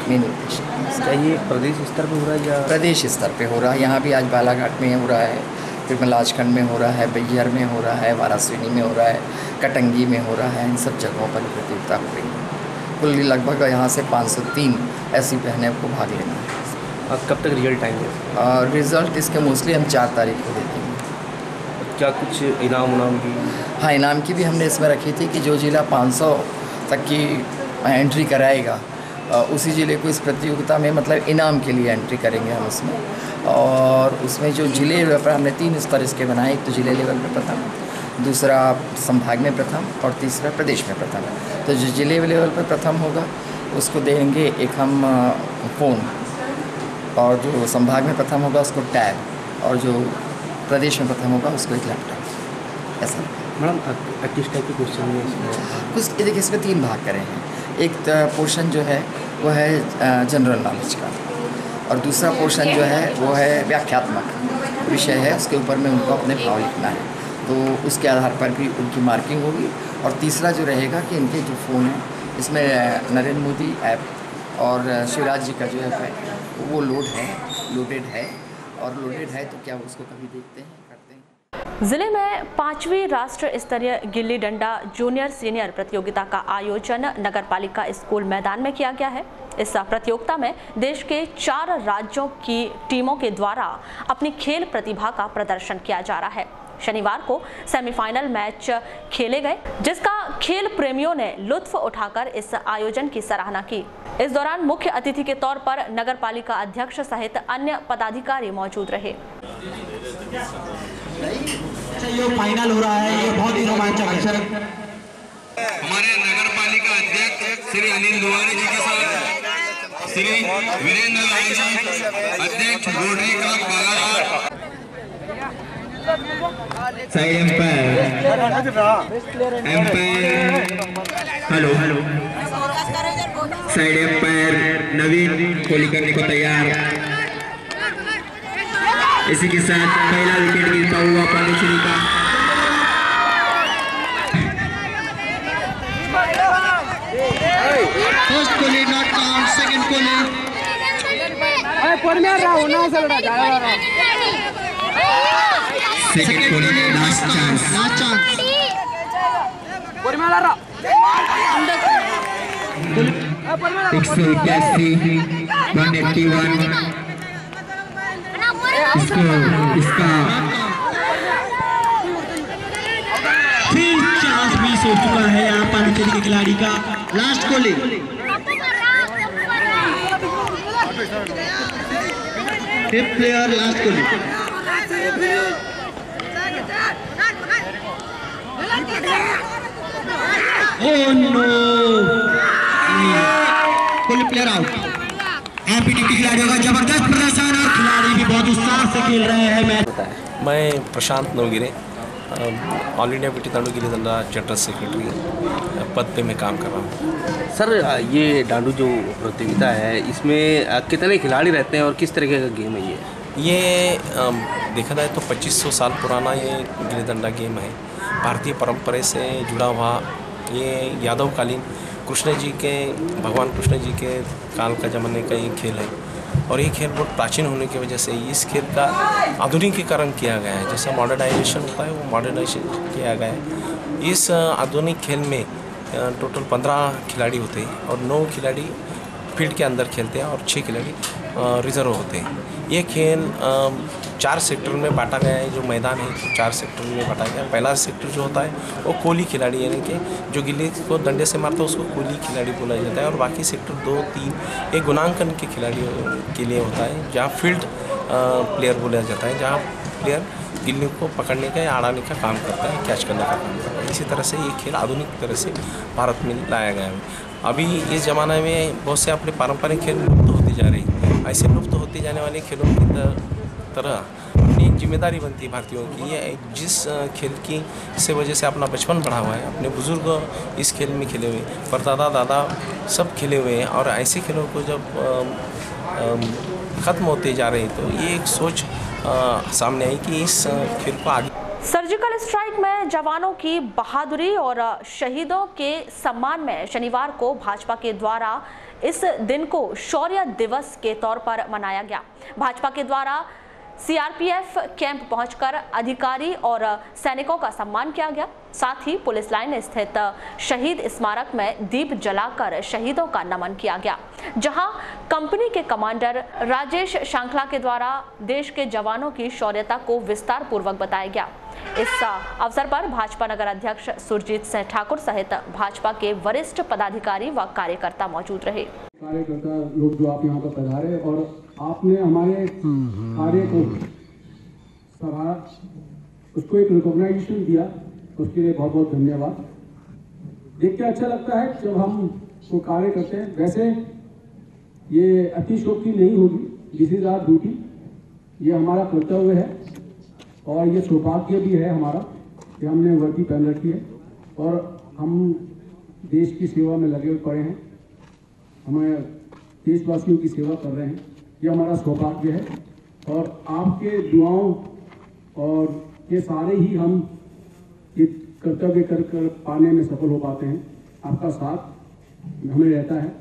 मेन उद्देश्य। क्या ये प्रदेश स्तर पर हो रहा है या? प्रदेश स्तर पे हो रहा है। यहाँ भी आज बालाघाट में हो रहा है, फिर मलाजखंड में हो रहा है, बैयर में हो रहा है, वाराणसी में हो रहा है, कटंगी में हो रहा है। इन सब जगहों पर प्रतियोगिता हो रही है। कुल लगभग यहाँ से 503 ऐसी बहनें को भाग लेना है। अब कब तक रिजल्ट आएंगे? रिज़ल्ट इसके मोस्टली हम 4 तारीख को दे देंगे। क्या कुछ इनाम की? हाँ, इनाम की भी हमने इसमें रखी थी कि जो जिला 500 तक की एंट्री कराएगा उसी ज़िले को इस प्रतियोगिता में मतलब इनाम के लिए एंट्री करेंगे हम उसमें। और उसमें जो ज़िले लेवल पर हमने 3 स्तर इसके बनाए, एक तो ज़िले लेवल पर प्रथम, दूसरा संभाग में प्रथम और तीसरा प्रदेश में प्रथम। तो जो ज़िले लेवल पर प्रथम होगा उसको देंगे एक हम फ़ोन, और जो संभाग में प्रथम होगा उसको टैब, और जो प्रदेश में प्रथम होगा उसको एक लैपटॉप। ऐसा मैडम किस टाइप के क्वेश्चन है इसमें? कुछ देखिए, इसमें 3 भाग करे हैं। एक पोर्शन जो है वो है जनरल नॉलेज का, और दूसरा पोर्शन जो है वो है व्याख्यात्मक विषय है, उसके ऊपर में उनको अपने भाव लिखना है, तो उसके आधार पर भी उनकी मार्किंग होगी। और तीसरा जो रहेगा कि इनके जो फ़ोन है इसमें नरेंद्र मोदी ऐप और शिवराज जी का जो ऐप है वो लोडेड है, और लोडेड है तो क्या उसको कभी देखते हैं, करते हैं। जिले में 5वीं राष्ट्र स्तरीय गिल्ली डंडा जूनियर सीनियर प्रतियोगिता का आयोजन नगरपालिका स्कूल मैदान में किया गया है। इस प्रतियोगिता में देश के 4 राज्यों की टीमों के द्वारा अपनी खेल प्रतिभा का प्रदर्शन किया जा रहा है। शनिवार को सेमीफाइनल मैच खेले गए, जिसका खेल प्रेमियों ने लुत्फ उठाकर इस आयोजन की सराहना की। इस दौरान मुख्य अतिथि के तौर पर नगरपालिका अध्यक्ष सहित अन्य पदाधिकारी मौजूद रहे। ये फाइनल हो रहा है, ये बहुत ही रोमांचक है। हमारे नगरपालिका अध्यक्ष श्री अनिल दुआरी जी के साथ श्री वीरेंद्र राय जी, अध्यक्ष rotary club Balaghat, side umpire hello side umpire Naveen गोली करने को तैयार। इसी के साथ पहला विकेट गिरता हुआ पांडेश्वरी का। फर्स्ट कोली नॉट काउंट, सेकंड कोली सेकंड कोली लास्ट चांस 181 181 इसका फिर चांस मिस हो चुका है यहाँ पांडिचेरी के खिलाड़ी का। लास्ट कोली फिफ्थ प्लेयर, लास्ट कोली। ओह नो, कोली प्लेयर आउट। एमपी टीम के खिलाड़ियों का जबरदस्त प्रदर्शन और खिलाड़ी भी बहुत उत्साह से खेल रहे हैं मैच। मैं Prashant Navgire, all India PT डांडू गिल्ली डंडा जनरल सेक्रेटरी पद पे मैं काम कर रहा हूँ। सर, ये डांडू जो प्रतियोगिता है इसमें कितने खिलाड़ी रहते हैं और किस तरीके का गेम है ये देखा जाए तो 2500 साल पुराना ये गिल्ली डंडा गेम है। भारतीय परंपरा से जुड़ा हुआ ये यादवकालीन कृष्ण जी के, भगवान कृष्ण जी के काल का ज़माने का ये खेल है, और ये खेल बहुत प्राचीन होने की वजह से इस खेल का आधुनिकीकरण किया गया है। जैसा मॉडर्नाइजेशन होता है वो मॉडर्नाइजेशन किया गया है। इस आधुनिक खेल में टोटल 15 खिलाड़ी होते हैं और 9 खिलाड़ी फील्ड के अंदर खेलते हैं और 6 खिलाड़ी रिजर्व होते हैं। ये खेल 4 सेक्टर में बांटा गया है। जो मैदान है 4 सेक्टर में बांटा गया है। पहला सेक्टर जो होता है वो कोली खिलाड़ी, यानी कि जो गिल्ली को डंडे से मारता है उसको कोली खिलाड़ी बोला जाता है। और बाकी सेक्टर 2, 3 एक गुणांकन के खिलाड़ियों के लिए होता है, जहाँ फील्ड प्लेयर बोला जाता है, जहाँ प्लेयर गिल्ली को पकड़ने का या अड़ाने का काम करता है, कैच करने का काम करता है। इसी तरह से ये खेल आधुनिक तरह से भारत में लाया गया है। अभी इस ज़माने में बहुत से अपने पारंपरिक खेल लुप्त होती जा रही है। ऐसे लुप्त होते जाने वाले खेलों की तरह अपनी जिम्मेदारी बनती है भारतीयों की। ये जिस खेल की से वजह से अपना बचपन बढ़ा हुआ है, अपने बुजुर्ग इस खेल में खेले हुए, परदादा दादा सब खेले हुए हैं, और ऐसे खेलों को जब ख़त्म होते जा रहे हैं तो ये एक सोच सामने आई कि इस खेल को आगे। सर्जिकल स्ट्राइक में जवानों की बहादुरी और शहीदों के सम्मान में शनिवार को भाजपा के द्वारा इस दिन को शौर्य दिवस के तौर पर मनाया गया। भाजपा के द्वारा सीआरपीएफ कैंप पहुंचकर अधिकारी और सैनिकों का सम्मान किया गया। साथ ही पुलिस लाइन स्थित शहीद स्मारक में दीप जलाकर शहीदों का नमन किया गया, जहां कंपनी के कमांडर राजेश शांखला के द्वारा देश के जवानों की शौर्यता को विस्तार पूर्वक बताया गया। इस अवसर पर भाजपा नगर अध्यक्ष सुरजीत सिंह ठाकुर सहित भाजपा के वरिष्ठ पदाधिकारी व कार्यकर्ता मौजूद रहे। कार्यकर्ता लोग जो आप यहाँ पर पधारे और आपने हमारे कार्य को सराहा, उसको एक रिकॉग्नाइजेशन दिया, उसके लिए बहुत बहुत धन्यवाद। देख के अच्छा लगता है जब हम वो कार्य करते हैं। वैसे ये अतिशयोक्ति नहीं होगी, दिस इज आवर ड्यूटी, ये हमारा कर्तव्य है और ये सौभाग्य भी है हमारा कि हमने वर्दी पहन रखी है और हम देश की सेवा में लगे पड़े हैं, हमें देशवासियों की सेवा कर रहे हैं, ये हमारा सौभाग्य है। और आपके दुआओं और ये सारे ही हम ये कर्तव्य कर पाने में सफल हो पाते हैं। आपका साथ हमें रहता है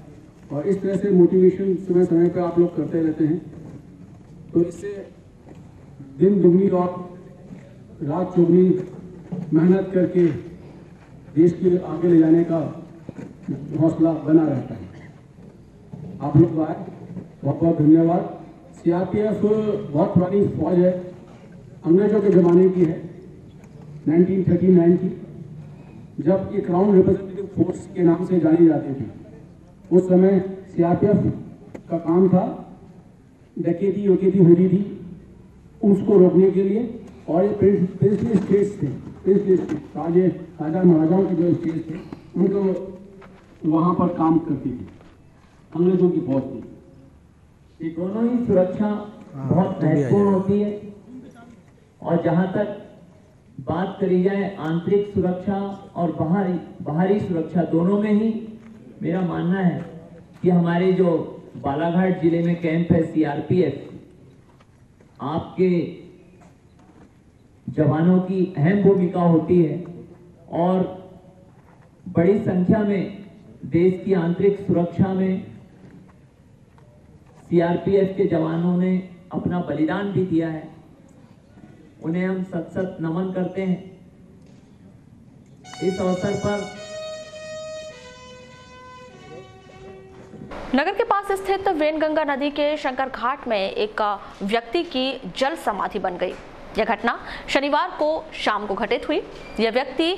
और इस तरह से मोटिवेशन समय समय पर आप लोग करते रहते हैं, तो इससे दिन दुगनी और रात चौगनी मेहनत करके देश के आगे ले जाने का हौसला बना रहता है। आप लोग आए, बहुत बहुत धन्यवाद। सीआरपीएफ बहुत पुरानी फौज है, अंग्रेजों के ज़माने की है, 1939 की, जब ये क्राउन रिप्रेजेंटेटिव फोर्स के नाम से जानी जाती थी। उस समय सीआरपीएफ का काम था डकैती वकैती होती थी उसको रोकने के लिए, और ये प्रिंसली स्टेट्स थे, प्रिंसली स्टेट राजा महाराजाओं के जो स्टेट्स थे उनको वहाँ पर काम करती थी अंग्रेजों की फौज थी। ये दोनों ही सुरक्षा बहुत महत्वपूर्ण होती है और जहाँ तक बात करी जाए आंतरिक सुरक्षा और बाहरी सुरक्षा, दोनों में ही मेरा मानना है कि हमारे जो बालाघाट जिले में कैंप है सीआरपीएफ, आपके जवानों की अहम भूमिका होती है और बड़ी संख्या में देश की आंतरिक सुरक्षा में सीआरपीएफ के जवानों ने अपना बलिदान भी दिया है, उन्हें हम सत नमन करते हैं। इस अवसर पर नगर के पास स्थित वेनगंगा नदी के शंकर घाट में एक व्यक्ति की जल समाधि बन गई। यह घटना शनिवार को शाम को घटित हुई। यह व्यक्ति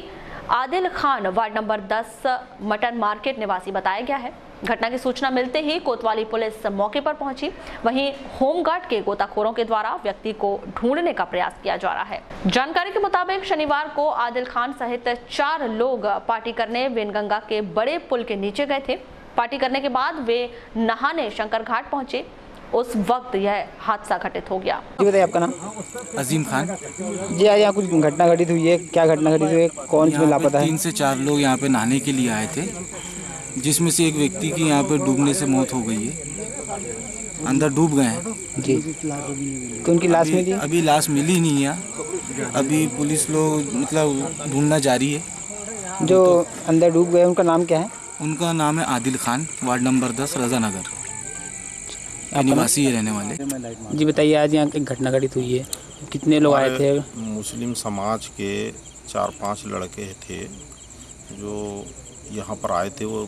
Adil Khan ward number 10 mutton market निवासी बताया गया है। घटना की सूचना मिलते ही कोतवाली पुलिस मौके पर पहुंची। वहीं होमगार्ड के गोताखोरों के द्वारा व्यक्ति को ढूंढने का प्रयास किया जा रहा है। जानकारी के मुताबिक शनिवार को आदिल खान सहित 4 लोग पार्टी करने वेनगंगा के बड़े पुल के नीचे गए थे। पार्टी करने के बाद वे नहाने शंकर घाट पहुंचे, उस वक्त यह हादसा घटित हो गया। जी बताइए आपका नाम? अजीम खान। जी आज यहाँ कुछ घटना घटित हुई है, क्या घटना घटित हुई है, कौन इसमें लापता है? 3 से 4 लोग यहाँ पे नहाने के लिए आए थे, जिसमें से एक व्यक्ति की यहाँ पे डूबने से मौत हो गई है, अंदर डूब गए हैं। जी तो उनकी लाश मिली? अभी लाश मिली नहीं है, अभी पुलिस लोग मतलब ढूंढना जारी है। जो अंदर डूब गए उनका नाम क्या है? उनका नाम है आदिल खान, वार्ड नंबर 10 रजानगर, निवासी रहने वाले। जी बताइए आज यहाँ एक घटना घटित हुई है, कितने लोग आए थे? मुस्लिम समाज के 4-5 लड़के थे जो यहाँ पर आए थे। वो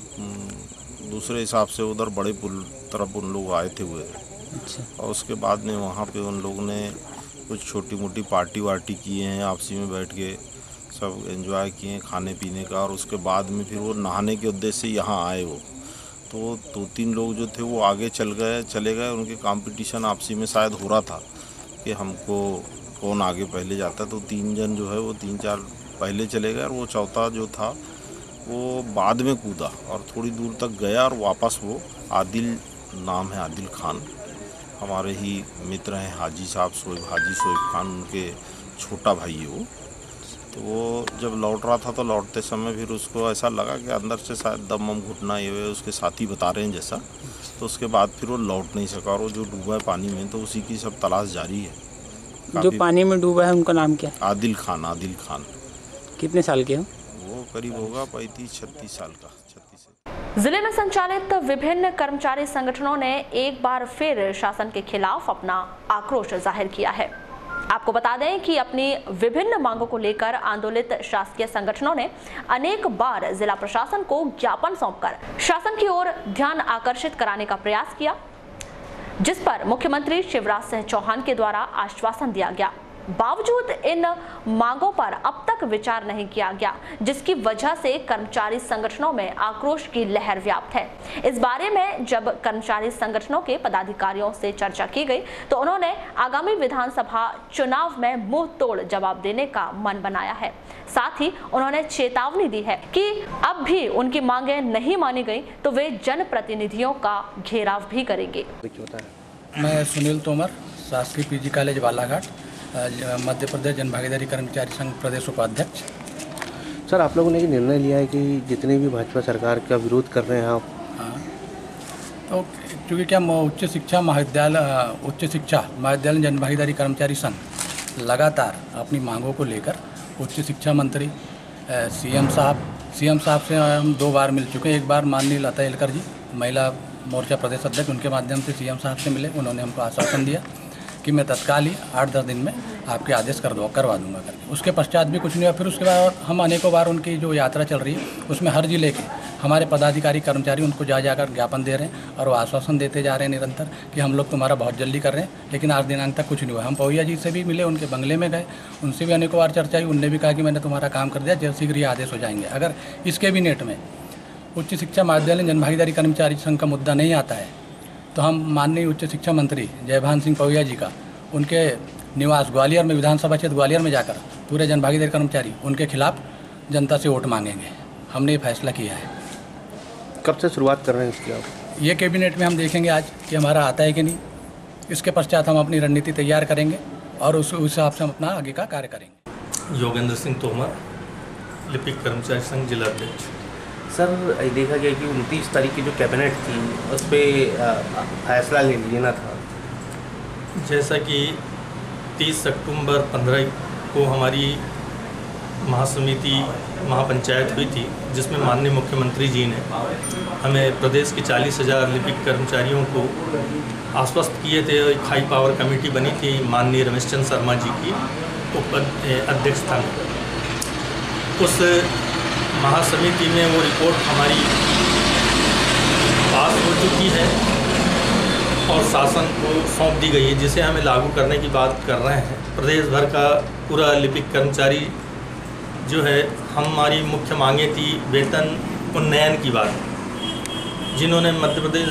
दूसरे हिसाब से उधर बड़े पुल तरफ उन लोग आए थे हुए। अच्छा। और उसके बाद में वहाँ पे उन लोगों ने कुछ छोटी मोटी पार्टी वार्टी किए हैं, आपसी में बैठ के सब एंजॉय किए खाने पीने का। और उसके बाद में फिर वो नहाने के उद्देश्य से यहाँ आए वो, तो 2-3 लोग जो थे वो आगे चले गए। उनके कंपटीशन आपसी में शायद हो रहा था कि हमको कौन आगे पहले जाता है, तो 3 जन जो है वो 3-4 पहले चले गए और वो चौथा जो था वो बाद में कूदा और थोड़ी दूर तक गया और वापस वो आदिल नाम है आदिल खान, हमारे ही मित्र हैं हाजी साहब हाजी शोएब खान, उनके छोटा भाई है वो। तो वो जब लौट रहा था तो लौटते समय फिर उसको ऐसा लगा कि अंदर से शायद दम घुटना ये उसके साथी बता रहे हैं जैसा, तो उसके बाद फिर वो लौट नहीं सका और वो जो डूबा है पानी में तो उसी की सब तलाश जारी है। जो पानी में डूबा है उनका नाम क्या? आदिल खान। आदिल खान कितने साल के हो? वो करीब होगा 35-36 साल का। जिले में संचालित विभिन्न कर्मचारी संगठनों ने एक बार फिर शासन के खिलाफ अपना आक्रोश जाहिर किया है। आपको बता दें कि अपनी विभिन्न मांगों को लेकर आंदोलित शासकीय संगठनों ने अनेक बार जिला प्रशासन को ज्ञापन सौंपकर शासन की ओर ध्यान आकर्षित कराने का प्रयास किया, जिस पर मुख्यमंत्री शिवराज सिंह चौहान के द्वारा आश्वासन दिया गया। बावजूद इन मांगों पर अब तक विचार नहीं किया गया, जिसकी वजह से कर्मचारी संगठनों में आक्रोश की लहर व्याप्त है। इस बारे में जब कर्मचारी संगठनों के पदाधिकारियों से चर्चा की गई तो उन्होंने आगामी विधानसभा चुनाव में मुंह तोड़ जवाब देने का मन बनाया है। साथ ही उन्होंने चेतावनी दी है कि अब भी उनकी मांगें नहीं मानी गई तो वे जनप्रतिनिधियों का घेराव भी करेंगे। मैं सुनील तोमर, शासकीय पीजी कॉलेज बालाघाट, मध्य प्रदेश जनभागीदारी कर्मचारी संघ प्रदेश उपाध्यक्ष। सर, आप लोगों ने ये निर्णय लिया है कि जितने भी भाजपा सरकार का विरोध कर रहे हैं आप, तो चूँकि क्या उच्च शिक्षा महाविद्यालय जनभागीदारी कर्मचारी संघ लगातार अपनी मांगों को लेकर उच्च शिक्षा मंत्री सीएम साहब से हम 2 बार मिल चुके हैं। एक बार माननीय लता एलकर जी, महिला मोर्चा प्रदेश अध्यक्ष, उनके माध्यम से सीएम साहब से मिले। उन्होंने हमको आश्वासन दिया कि मैं तत्काल ही 8-10 दिन में आपके आदेश करवा दूंगा करके। उसके पश्चात भी कुछ नहीं हुआ। फिर उसके बाद हम अनेकों बार उनकी जो यात्रा चल रही है उसमें हर जिले के हमारे पदाधिकारी कर्मचारी उनको जाकर ज्ञापन दे रहे हैं और वो आश्वासन देते जा रहे हैं निरंतर कि हम लोग तुम्हारा बहुत जल्दी कर रहे हैं, लेकिन आज दिनांक तक कुछ नहीं हुआ। हम पवैया जी से भी मिले, उनके बंगले में गए, उनसे भी अनेकों बार चर्चा हुई। उनने भी कहा कि मैंने तुम्हारा काम कर दिया, जल्द शीघ्र ये आदेश हो जाएंगे। अगर इस कैबिनेट में उच्च शिक्षा महाविद्यालय जनभागीदारी कर्मचारी संघ का मुद्दा नहीं आता है तो हम माननीय उच्च शिक्षा मंत्री जयभान सिंह पवैया जी का उनके निवास ग्वालियर में, विधानसभा क्षेत्र ग्वालियर में जाकर पूरे जनभागीदारी कर्मचारी उनके खिलाफ जनता से वोट मांगेंगे। हमने ये फैसला किया है। कब से शुरुआत कर रहे हैं इसकी आप? ये कैबिनेट में हम देखेंगे आज कि हमारा आता है कि नहीं। इसके पश्चात हम अपनी रणनीति तैयार करेंगे और उस हिसाब से हम अपना आगे का कार्य करेंगे। योगेंद्र सिंह तोमर, लिपिक कर्मचारी संघ जिला अध्यक्ष। सर, देखा गया कि 29 तारीख की जो कैबिनेट थी उस पर फैसला लेना था। जैसा कि 30 अक्टूबर 15 को हमारी महासमिति महापंचायत हुई थी, जिसमें माननीय मुख्यमंत्री जी ने हमें प्रदेश के 40,000 लिपिक कर्मचारियों को आश्वस्त किए थे। एक हाई पावर कमेटी बनी थी माननीय रमेश चंद्र शर्मा जी की अध्यक्षता में। उस महासमिति में वो रिपोर्ट हमारी पास हो चुकी है और शासन को सौंप दी गई है, जिसे हमें लागू करने की बात कर रहे हैं। प्रदेश भर का पूरा लिपिक कर्मचारी जो है, हमारी मुख्य मांगे थी वेतन उन्नयन की बात, जिन्होंने मध्य प्रदेश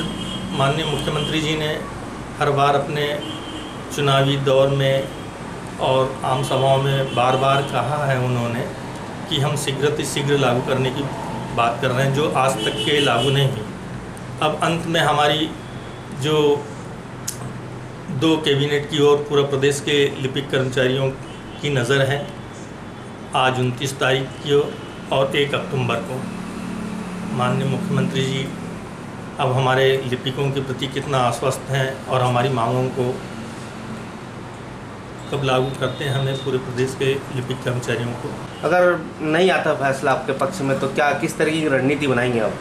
माननीय मुख्यमंत्री जी ने हर बार अपने चुनावी दौर में और आम सभाओं में बार बार कहा है उन्होंने कि हम शीघ्र लागू करने की बात कर रहे हैं, जो आज तक के लागू नहीं हुई। अब अंत में हमारी जो 2 कैबिनेट की ओर पूरा प्रदेश के लिपिक कर्मचारियों की नज़र है, आज 29 तारीख को और 1 अक्टूबर को माननीय मुख्यमंत्री जी अब हमारे लिपिकों के प्रति कितना आश्वस्त हैं और हमारी मांगों को कब लागू करते हैं, हमें पूरे प्रदेश के लिपिक कर्मचारियों को। अगर नहीं आता फैसला आपके पक्ष में तो क्या किस तरह की रणनीति बनाएंगे आप?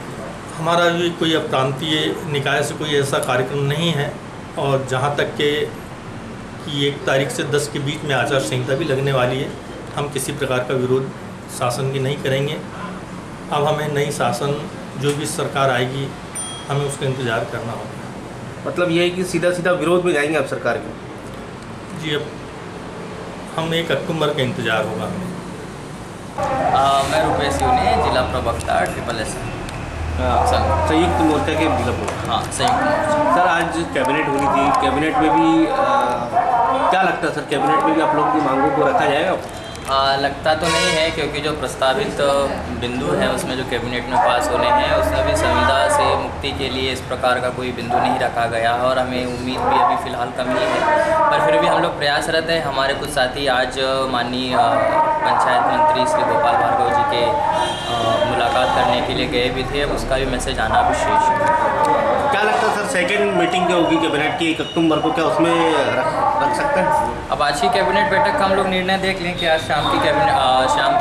हमारा भी कोई अब प्रांतीय निकाय से कोई ऐसा कार्यक्रम नहीं है और जहाँ तक कि 1 तारीख से 10 के बीच में आचार संहिता भी लगने वाली है, हम किसी प्रकार का विरोध शासन की नहीं करेंगे। अब हमें नई शासन जो भी सरकार आएगी हमें उसका इंतज़ार करना होगा। मतलब ये है कि सीधा विरोध में जाएंगे आप सरकार के? जी, अब हम 1 अक्टूबर का इंतज़ार होगा हमें। मैं रुपेश यूनी, जिला प्रवक्ता SSS संयुक्त मोर्चा के जिला प्रवक्ता। हाँ, संयुक्त मोर्चा। सर, आज कैबिनेट हुई थी, कैबिनेट में भी क्या लगता है सर, कैबिनेट में भी आप लोगों की मांगों को रखा जाएगा? लगता तो नहीं है, क्योंकि जो प्रस्तावित बिंदु है उसमें जो कैबिनेट में पास होने हैं उसमें भी संविदा से मुक्ति के लिए इस प्रकार का कोई बिंदु नहीं रखा गया है और हमें उम्मीद भी अभी फ़िलहाल कम ही है। पर फिर भी हम लोग प्रयासरत हैं। हमारे कुछ साथी आज माननीय पंचायत मंत्री श्री गोपाल भार्गव जी के मुलाकात करने के लिए गए भी थे। अब उसका भी मैसेज आना भी शेष है। क्या लगता है सर, सेकेंड मीटिंग जो होगी कैबिनेट की 1 अक्टूबर को, क्या उसमें रख सकते हैं? अब आज की कैबिनेट बैठक का हम लोग निर्णय देख लें कि आज शाम तक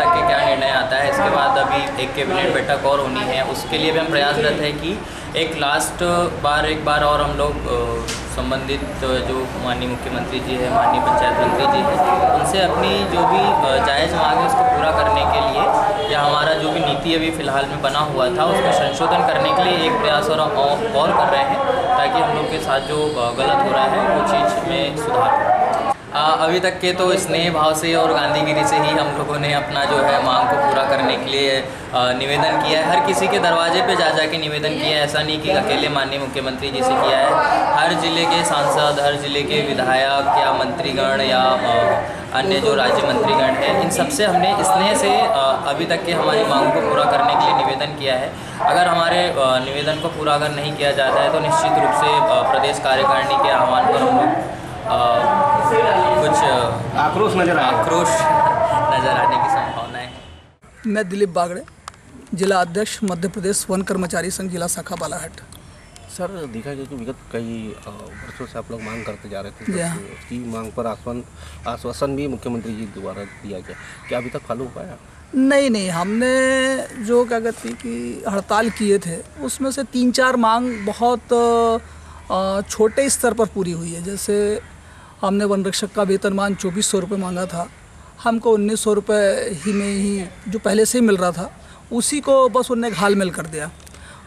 के क्या निर्णय आता है। इसके बाद अभी एक कैबिनेट बैठक और होनी है, उसके लिए भी हम प्रयासरत है कि एक बार और हम लोग संबंधित जो माननीय मुख्यमंत्री जी है, माननीय पंचायत मंत्री जी हैं, उनसे अपनी जो भी जायज़ मांग है उसको पूरा करने के लिए या हमारा जो भी नीति अभी फ़िलहाल में बना हुआ था उसमें संशोधन करने के लिए एक प्रयास और कर रहे हैं, ताकि हम लोग के साथ जो गलत हो रहा है वो चीज़ में सुधार हो। अभी तक के तो स्नेह भाव से और गांधीगिरी से ही हम लोगों ने अपना जो है मांग को पूरा करने के लिए निवेदन किया है। हर किसी के दरवाजे पे जा के निवेदन किया है। ऐसा नहीं कि अकेले माननीय मुख्यमंत्री जी से किया है, हर जिले के सांसद, हर जिले के विधायक या मंत्रीगण या अन्य जो राज्य मंत्रीगण हैं, इन सबसे हमने स्नेह से अभी तक के हमारी मांग को पूरा करने के लिए निवेदन किया है। अगर हमारे निवेदन को पूरा अगर नहीं किया जाता है तो निश्चित रूप से प्रदेश कार्यकारिणी के आह्वान पर हम लोग कुछ आक्रोश नज़र आने की संभावना है। मैं दिलीप बागड़े, जिला अध्यक्ष मध्य प्रदेश वन कर्मचारी संघ जिला शाखा बालाघाट। सर, देखा गया कि विगत कई वर्षों से आप लोग मांग करते जा रहे थे, तो उसकी मांग पर आश्वासन भी मुख्यमंत्री जी द्वारा दिया गया, क्या अभी तक फॉलो हो पाया? नहीं, हमने जो क्या कहते हैं कि हड़ताल किए थे उसमें से 3-4 मांग बहुत छोटे स्तर पर पूरी हुई है। जैसे हमने वन रक्षक का वेतनमान 2400 रुपये मांगा था, हमको 1900 रुपये ही में ही जो पहले से ही मिल रहा था उसी को बस उनने घालमेल कर दिया।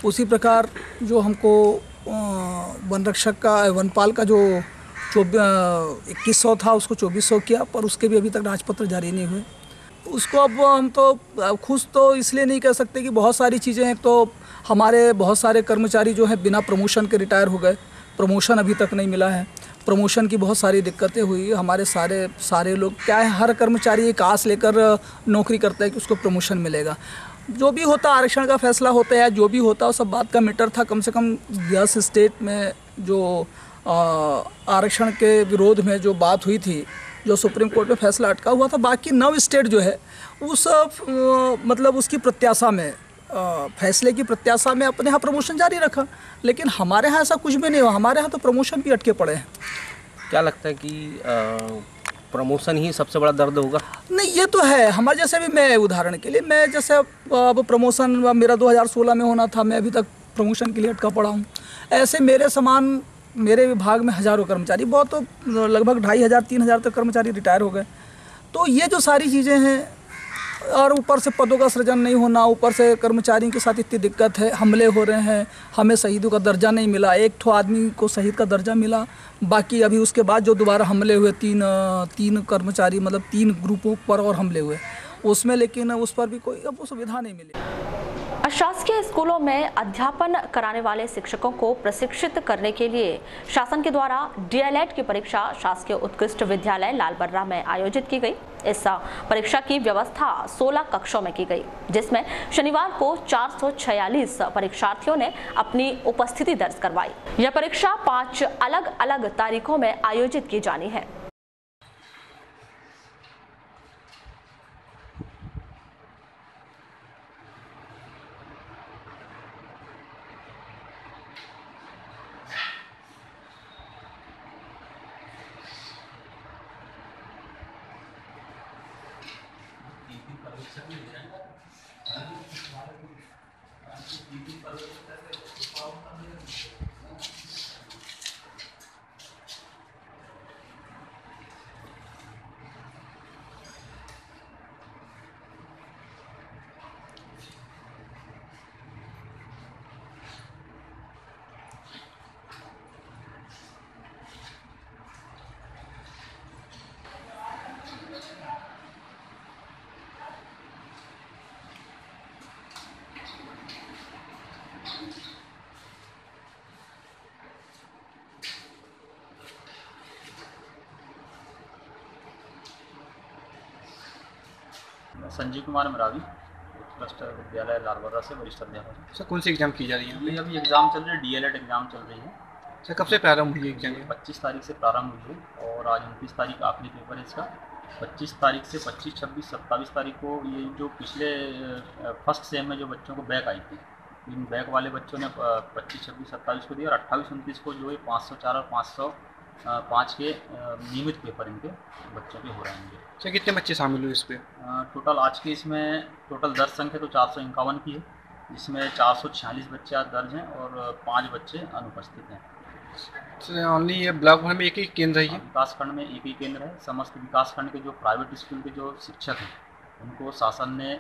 उसी प्रकार जो हमको वन रक्षक का वनपाल का जो 2100 था उसको 2400 किया, पर उसके भी अभी तक राजपत्र जारी नहीं हुए। उसको अब हम तो खुश तो इसलिए नहीं कह सकते कि बहुत सारी चीज़ें हैं, तो हमारे बहुत सारे कर्मचारी जो हैं बिना प्रमोशन के रिटायर हो गए, प्रमोशन अभी तक नहीं मिला है, प्रमोशन की बहुत सारी दिक्कतें हुई। हमारे सारे लोग क्या है, हर कर्मचारी एक आस लेकर नौकरी करता है कि उसको प्रमोशन मिलेगा। जो भी होता आरक्षण का फैसला होता है, जो भी होता सब बात का मैटर था। कम से कम 10 स्टेट में जो आरक्षण के विरोध में जो बात हुई थी, जो सुप्रीम कोर्ट में फैसला अटका हुआ था, बाकी 9 स्टेट जो है उस मतलब उसकी प्रत्याशा में फैसले की प्रत्याशा में अपने यहाँ प्रमोशन जारी रखा। लेकिन हमारे यहाँ ऐसा कुछ भी नहीं हुआ, हमारे यहाँ तो प्रमोशन भी अटके पड़े हैं। क्या लगता है कि प्रमोशन ही सबसे बड़ा दर्द होगा? नहीं, ये तो है। हमारे जैसे भी, मैं उदाहरण के लिए, मैं जैसे अब प्रमोशन मेरा 2016 में होना था, मैं अभी तक प्रमोशन के लिए अटका पड़ा हूँ। ऐसे मेरे समान मेरे विभाग में हज़ारों कर्मचारी, बहुत तो लगभग 2500-3000 तक कर्मचारी रिटायर हो गए। तो ये जो सारी चीज़ें हैं, और ऊपर से पदों का सृजन नहीं होना, ऊपर से कर्मचारियों के साथ इतनी दिक्कत है, हमले हो रहे हैं, हमें शहीदों का दर्जा नहीं मिला। एक ठो आदमी को शहीद का दर्जा मिला, बाकी अभी उसके बाद जो दोबारा हमले हुए तीन कर्मचारी, मतलब 3 ग्रुपों पर और हमले हुए उसमें, लेकिन उस पर भी कोई अब सुविधा नहीं मिली। शासकीय स्कूलों में अध्यापन कराने वाले शिक्षकों को प्रशिक्षित करने के लिए शासन के द्वारा DLED की परीक्षा शासकीय उत्कृष्ट विद्यालय लालबर्रा में आयोजित की गई। इस परीक्षा की व्यवस्था 16 कक्षों में की गई, जिसमें शनिवार को 446 परीक्षार्थियों ने अपनी उपस्थिति दर्ज करवाई। यह परीक्षा 5 अलग अलग तारीखों में आयोजित की जानी है। संजीव कुमार मरावी, उत्कृष्ट विद्यालय लालबर्रा से वरिष्ठ अध्यापक। सर, कौन सी एग्जाम की जा रही है? ये अभी एग्ज़ाम चल रही है, DLED एग्ज़ाम चल रही है। सर, कब से प्रारंभ हुई एग्जाम? 25 तारीख से प्रारंभ हुई है और आज 29 तारीख आखिरी पेपर है इसका। 25 तारीख से 25, 26, 27 तारीख को ये जो पिछले फर्स्ट सेम में जो बच्चों को बैक आई थी, इन बैक वाले बच्चों ने 25, 26, 27 को दिया और 28, 29 को जो है 504 और 505 के नियमित पेपर इनके बच्चों के हो रहे हैं। सर, कितने बच्चे शामिल हुए इस पर? टोटल आज के इसमें टोटल दर्ज संख्या तो 451 की है, जिसमें 446 बच्चे आज दर्ज हैं और 5 बच्चे अनुपस्थित हैं। ओनली ये ब्लॉक भर में एक ही केंद्र है? विकासखंड में एक ही केंद्र है। समस्त विकासखंड के जो प्राइवेट स्कूल के जो शिक्षक हैं उनको शासन ने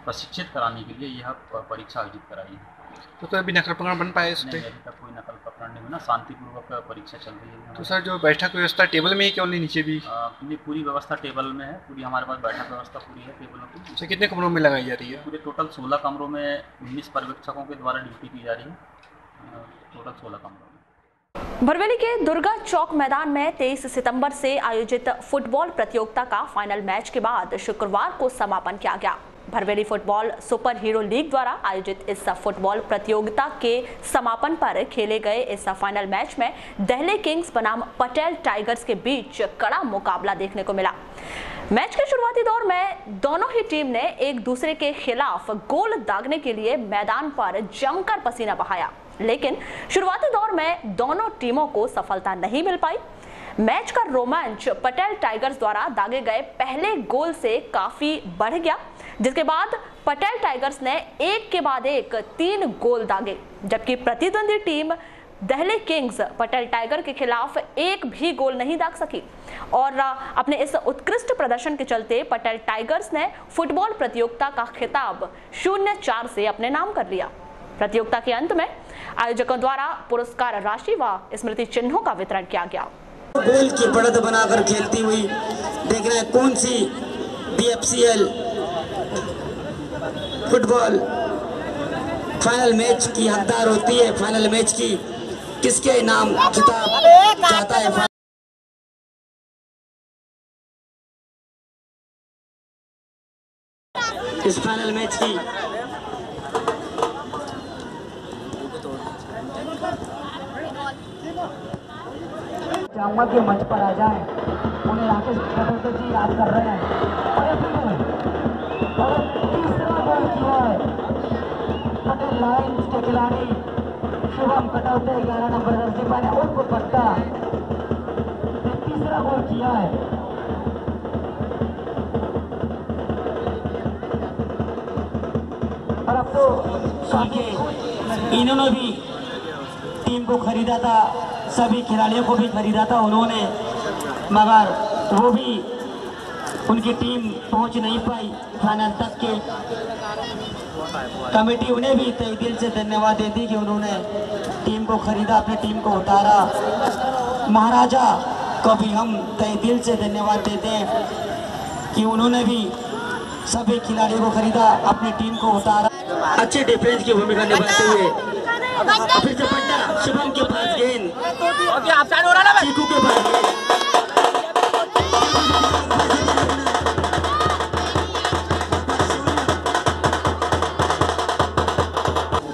प्रशिक्षित कराने के लिए यह परीक्षा आयोजित कराई है। तो अभी नकल प्रकरण बन पाया इस पर? नहीं, अभी तक कोई नकल प्रकरण नहीं में ना शांतिपूर्वक परीक्षा चल रही है। तो सर जो बैठक व्यवस्था टेबल में ही क्या नीचे भी? ये पूरी व्यवस्था टेबल में है, पूरी हमारे पास बैठक व्यवस्था पूरी है टेबलों की। अच्छा, कितने कमरों में लगाई जा रही है? पूरे टोटल 16 कमरों में 19 पर्यवेक्षकों के द्वारा ड्यूटी की जा रही है, टोटल 16 कमरों में। भरवेली के दुर्गा चौक मैदान में 23 सितंबर से आयोजित फुटबॉल प्रतियोगिता का फाइनल मैच के बाद शुक्रवार को समापन किया गया। Bharveli football super hero league द्वारा आयोजित इस फुटबॉल प्रतियोगिता के समापन पर खेले गए इस फाइनल मैच में दहले किंग्स बनाम पटेल टाइगर्स के बीच कड़ा मुकाबला देखने को मिला। मैच के शुरुआती दौर में दोनों ही टीम ने एक दूसरे के खिलाफ गोल दागने के लिए मैदान पर जमकर पसीना बहाया, लेकिन शुरुआती दौर में दोनों टीमों को सफलता नहीं मिल पाई। मैच का रोमांच पटेल टाइगर्स द्वारा दागे गए पहले गोल से काफी बढ़ गया, जिसके बाद पटेल टाइगर्स ने एक के बाद एक 3 गोल दागे, जबकि प्रतिद्वंदी टीम दहले किंग्स पटेल टाइगर के खिलाफ एक भी गोल नहीं दाग सकी और अपने इस उत्कृष्ट प्रदर्शन के चलते पटेल टाइगर्स ने फुटबॉल प्रतियोगिता का खिताब 0-4 से अपने नाम कर लिया। प्रतियोगिता के अंत में आयोजकों द्वारा पुरस्कार राशि व स्मृति चिन्हों का वितरण किया गया। गोल की बढ़त बनाकर खेलती हुई देख रहे हैं कौन सी BFCL फुटबॉल फाइनल मैच की हकदार होती है। फाइनल मैच की किसके नाम खिताब चाहता है इस फाइनल मैच की। चाहूंगा कि मंच पर आ जाएं, उन्हें राकेश चतुर्वेदी जी याद कर रहे हैं और तीसरा गोल किया है पटेल लायंस के खिलाड़ी शुभम कटौते 11 नंबर जर्सी पहने उर्फ पट्टा ने तीसरा गोल किया है। और अब तो आगे इन्होंने भी टीम को खरीदा था, सभी खिलाड़ियों को भी खरीदा था उन्होंने, मगर वो भी उनकी टीम पहुंच नहीं पाई फाइनल तक के। कमेटी उन्हें भी तहे दिल से धन्यवाद देती कि उन्होंने टीम को खरीदा, अपनी टीम को उतारा। महाराजा को भी हम तहे दिल से धन्यवाद देते हैं कि उन्होंने भी सभी खिलाड़ियों को खरीदा, अपनी टीम को उतारा। अच्छे डिफेंस की भूमिका निभाते हुए फिर से पट्टा शुभम के पास गेंद, चीकू के पास गेंद।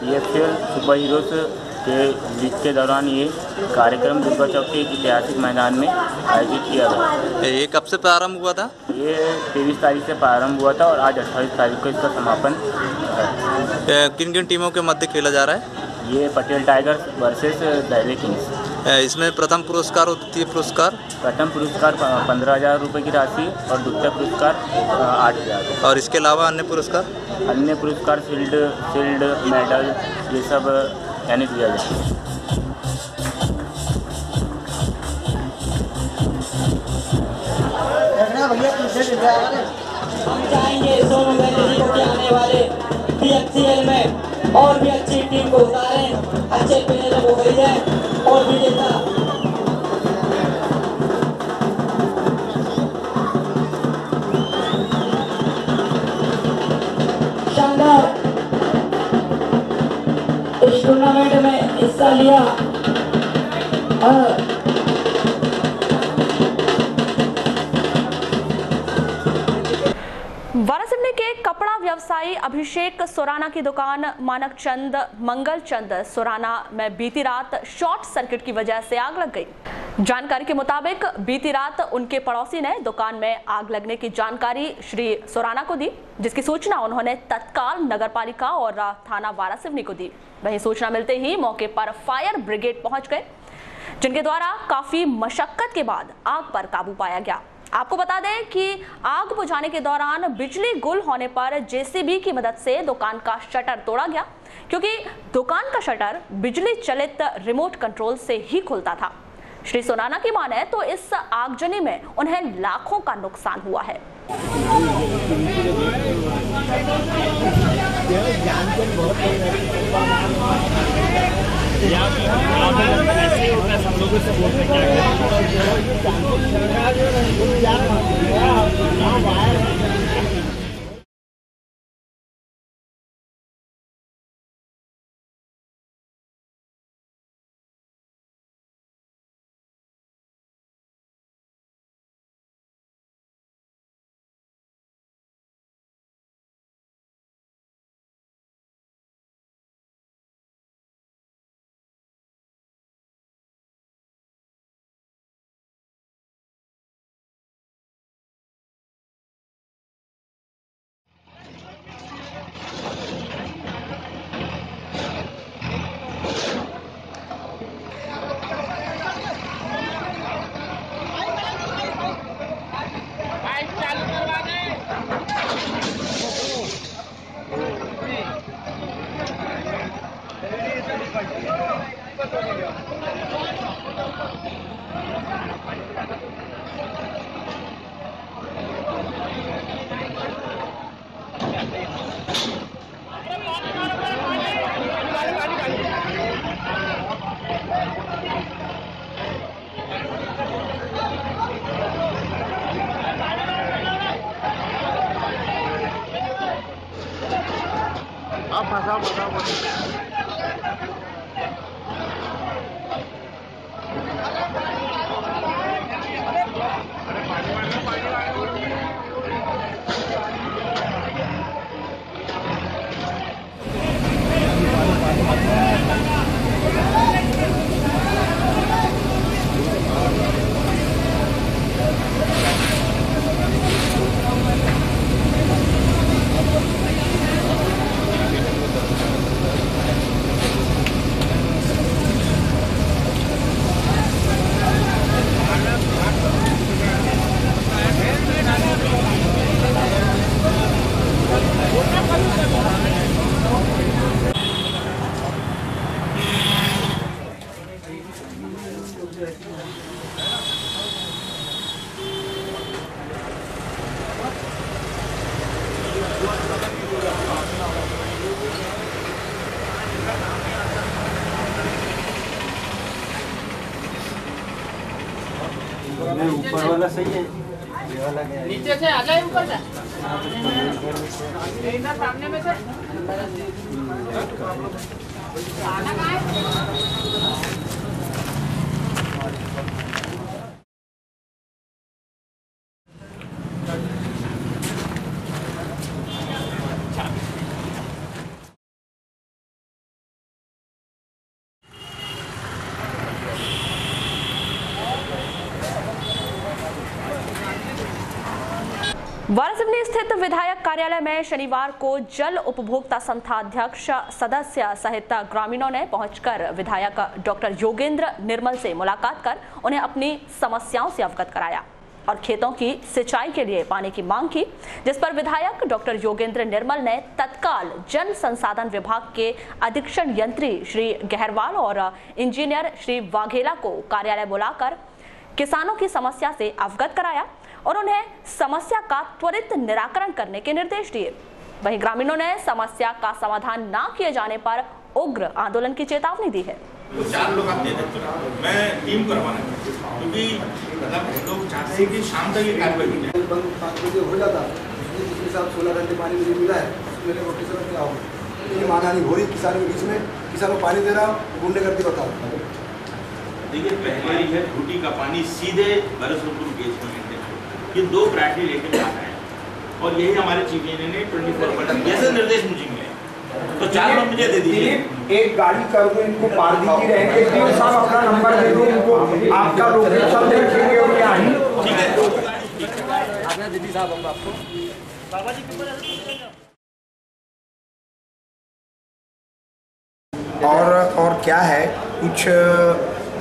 BFCL सुपर हीरोज के लीग के दौरान ये कार्यक्रम दुर्गा चौक के एक ऐतिहासिक मैदान में आयोजित किया गया। ये कब से प्रारंभ हुआ था? ये 23 तारीख से प्रारंभ हुआ था और आज 28 तारीख को इसका समापन है। किन किन टीमों के मध्य खेला जा रहा है? ये पटेल टाइगर्स वर्सेस दहले किंग्स। इसमें प्रथम पुरस्कार और द्वितीय पुरस्कार? प्रथम पुरस्कार 15,000 रुपये की राशि और द्वितीय पुरस्कार 8,000। और इसके अलावा अन्य पुरस्कार? अन्य पुरस्कार शील्ड मेडल ये सब यानी दिया जाए। हम चाहेंगे सोनू बैनर्जी को आने वाले BFCL में और भी अच्छी टीम को उतारें, अच्छे प्लेयर को खरीदें और विजेता शानदार इस टूर्नामेंट में हिस्सा लिया और वारासिवनी के कपड़ा व्यवसायी अभिषेक सोराना की दुकान मानक चंद मंगल चंद सोराना में बीती रात शॉर्ट सर्किट की वजह से आग लग गई। जानकारी के मुताबिक बीती रात उनके पड़ोसी ने दुकान में आग लगने की जानकारी श्री सोराना को दी, जिसकी सूचना उन्होंने तत्काल नगरपालिका और थाना वारासिवनी को दी। वहीं सूचना मिलते ही मौके पर फायर ब्रिगेड पहुंच गए, जिनके द्वारा काफी मशक्कत के बाद आग पर काबू पाया गया। आपको बता दें कि आग बुझाने के दौरान बिजली गुल होने पर जेसीबी की मदद से दुकान का शटर तोड़ा गया, क्योंकि दुकान का शटर बिजली चलित रिमोट कंट्रोल से ही खुलता था। श्री सोराना की माने तो इस आगजनी में उन्हें लाखों का नुकसान हुआ है। बहुत ऊपर वाला सही है, ये वाला क्या है? नीचे से आ जाए ऊपर से ना सामने में से वारासिवनी स्थित विधायक कार्यालय में शनिवार को जल उपभोक्ता संस्थाध्यक्ष सदस्य सहित ग्रामीणों ने पहुंचकर विधायक डॉक्टर योगेंद्र निर्मल से मुलाकात कर उन्हें अपनी समस्याओं से अवगत कराया और खेतों की सिंचाई के लिए पानी की मांग की, जिस पर विधायक डॉक्टर योगेंद्र निर्मल ने तत्काल जल संसाधन विभाग के अधीक्षण यंत्री श्री गहरवाल और इंजीनियर श्री वाघेला को कार्यालय बुलाकर किसानों की समस्या से अवगत कराया और उन्हें समस्या का त्वरित निराकरण करने के निर्देश दिए। वहीं ग्रामीणों ने समस्या का समाधान न किए जाने पर उग्र आंदोलन की चेतावनी दी है। तो 4 लोग आप दे देते हो, मैं टीम करवाना क्योंकि मतलब लोग चाहते हैं कि शाम तक ये कार्रवाई हो जाए। बंद 5 बजे हो जाता, जिसके साथ 16 घंटे पानी मुझे मिला है, मेरे को किसान क्या होगा, ये माना नहीं हो रही किसानों के बीच में, किसानों को पानी दे रहा हूँ, गुंडे करके बताओ। देखिए पहले ही है घूटी का पानी सीधे बरसपुर गेट में मिलते हैं, ये 2 प्रायोरिटी लेकर जा रहे हैं और यही हमारे चीफ इंजीनियर ने 24 जैसे निर्देश मुझे मिले तो 4 लोग मुझे दे दीजिए। एक गाड़ी कर दो, इनको पार दीजिए रहेंगे, टीम साहब अपना नंबर दे दो इनको, आपका लोकेशन देखेंगे और क्या है। ठीक है आपने दीदी साहब हम आपको बाबा जी और क्या है, कुछ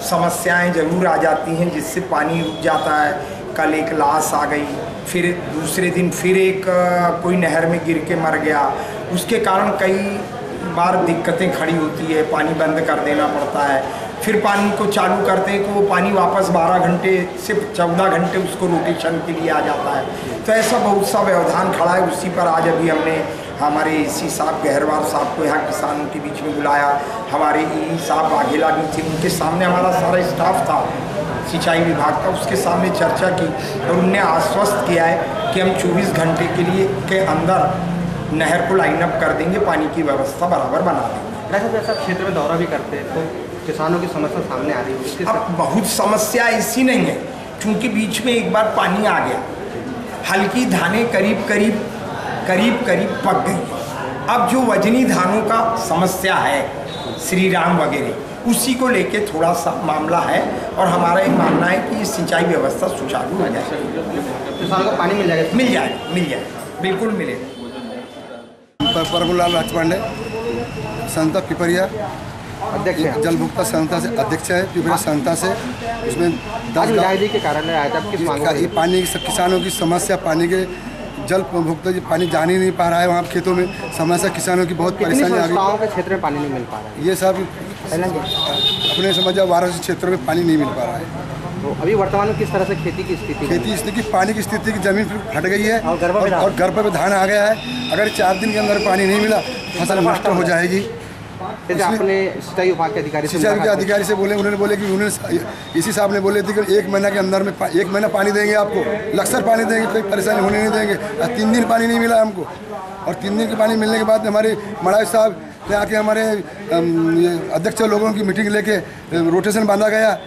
समस्याएं ज़रूर आ जाती हैं जिससे पानी रुक जाता है। कल एक लाश आ गई, फिर दूसरे दिन फिर एक कोई नहर में गिर के मर गया, उसके कारण कई बार दिक्कतें खड़ी होती है, पानी बंद कर देना पड़ता है, फिर पानी को चालू करते हैं कि वो पानी वापस 12 घंटे से 14 घंटे उसको रोटेशन के लिए आ जाता है। तो ऐसा बहुत सा व्यवधान खड़ा है, उसी पर आज अभी हमने हमारे एसी साहब गहरवार साहब को यहाँ किसानों के बीच में बुलाया, हमारे ई साहब वाघेला भी थे, उनके सामने हमारा सारा स्टाफ था सिंचाई विभाग का, उसके सामने चर्चा की और उनने आश्वस्त किया है कि हम 24 घंटे के अंदर नहर को लाइन अप कर देंगे, पानी की व्यवस्था बराबर बना देंगे। वैसे जैसा क्षेत्र में दौरा भी करते हैं तो किसानों की समस्या सामने आ रही है। अब बहुत समस्या ऐसी नहीं है, क्योंकि बीच में एक बार पानी आ गया, हल्की धानें करीब करीब पक गई। अब जो वजनी धानों का समस्या है, श्री राम वगैरह, उसी को लेके थोड़ा सा मामला है और हमारा ये मानना है कि सिंचाई व्यवस्था सुचारू हो जाए, किसानों को पानी मिल जाएगा, बिल्कुल मिलेगा। परमुलाल राजपांडे, संस्था पिपरिया अध्यक्ष है, जल भुगता संस्था से अध्यक्ष है, पिपरिया संस्था से। उसमें 10 गाय के कारण आया था, किस मांग ये पानी किसानों की समस्या, पानी के जल भुगता पानी जाने नहीं पा रहा है, वहाँ खेतों में समस्या किसानों की बहुत परेशानी आ गई। के क्षेत्र में पानी नहीं मिल पा रहा है, ये सब अपने समझ वाराणसी क्षेत्र में पानी नहीं मिल पा रहा है। तो अभी वर्तमान में किस तरह से खेती की स्थिति पानी की स्थिति की जमीन हट गई है और गर्भ पे धान आ गया है। अगर 4 दिन के अंदर पानी नहीं मिला फसल नष्ट हो जाएगी। आपने सिंचाई विभाग के अधिकारी से बोले, उन्होंने बोले कि उन्होंने इसी साहब ने बोले थे कि 1 महीना के अंदर में 1 महीना पानी देंगे आपको, लक्सर पानी देंगे, कोई परेशानी होने नहीं देंगे। 3 दिन पानी नहीं मिला हमको और 3 दिन के पानी मिलने के बाद हमारे मड़ाई साहब ने आके हमारे अध्यक्ष लोगों की मीटिंग लेके रोटेशन बांधा गया,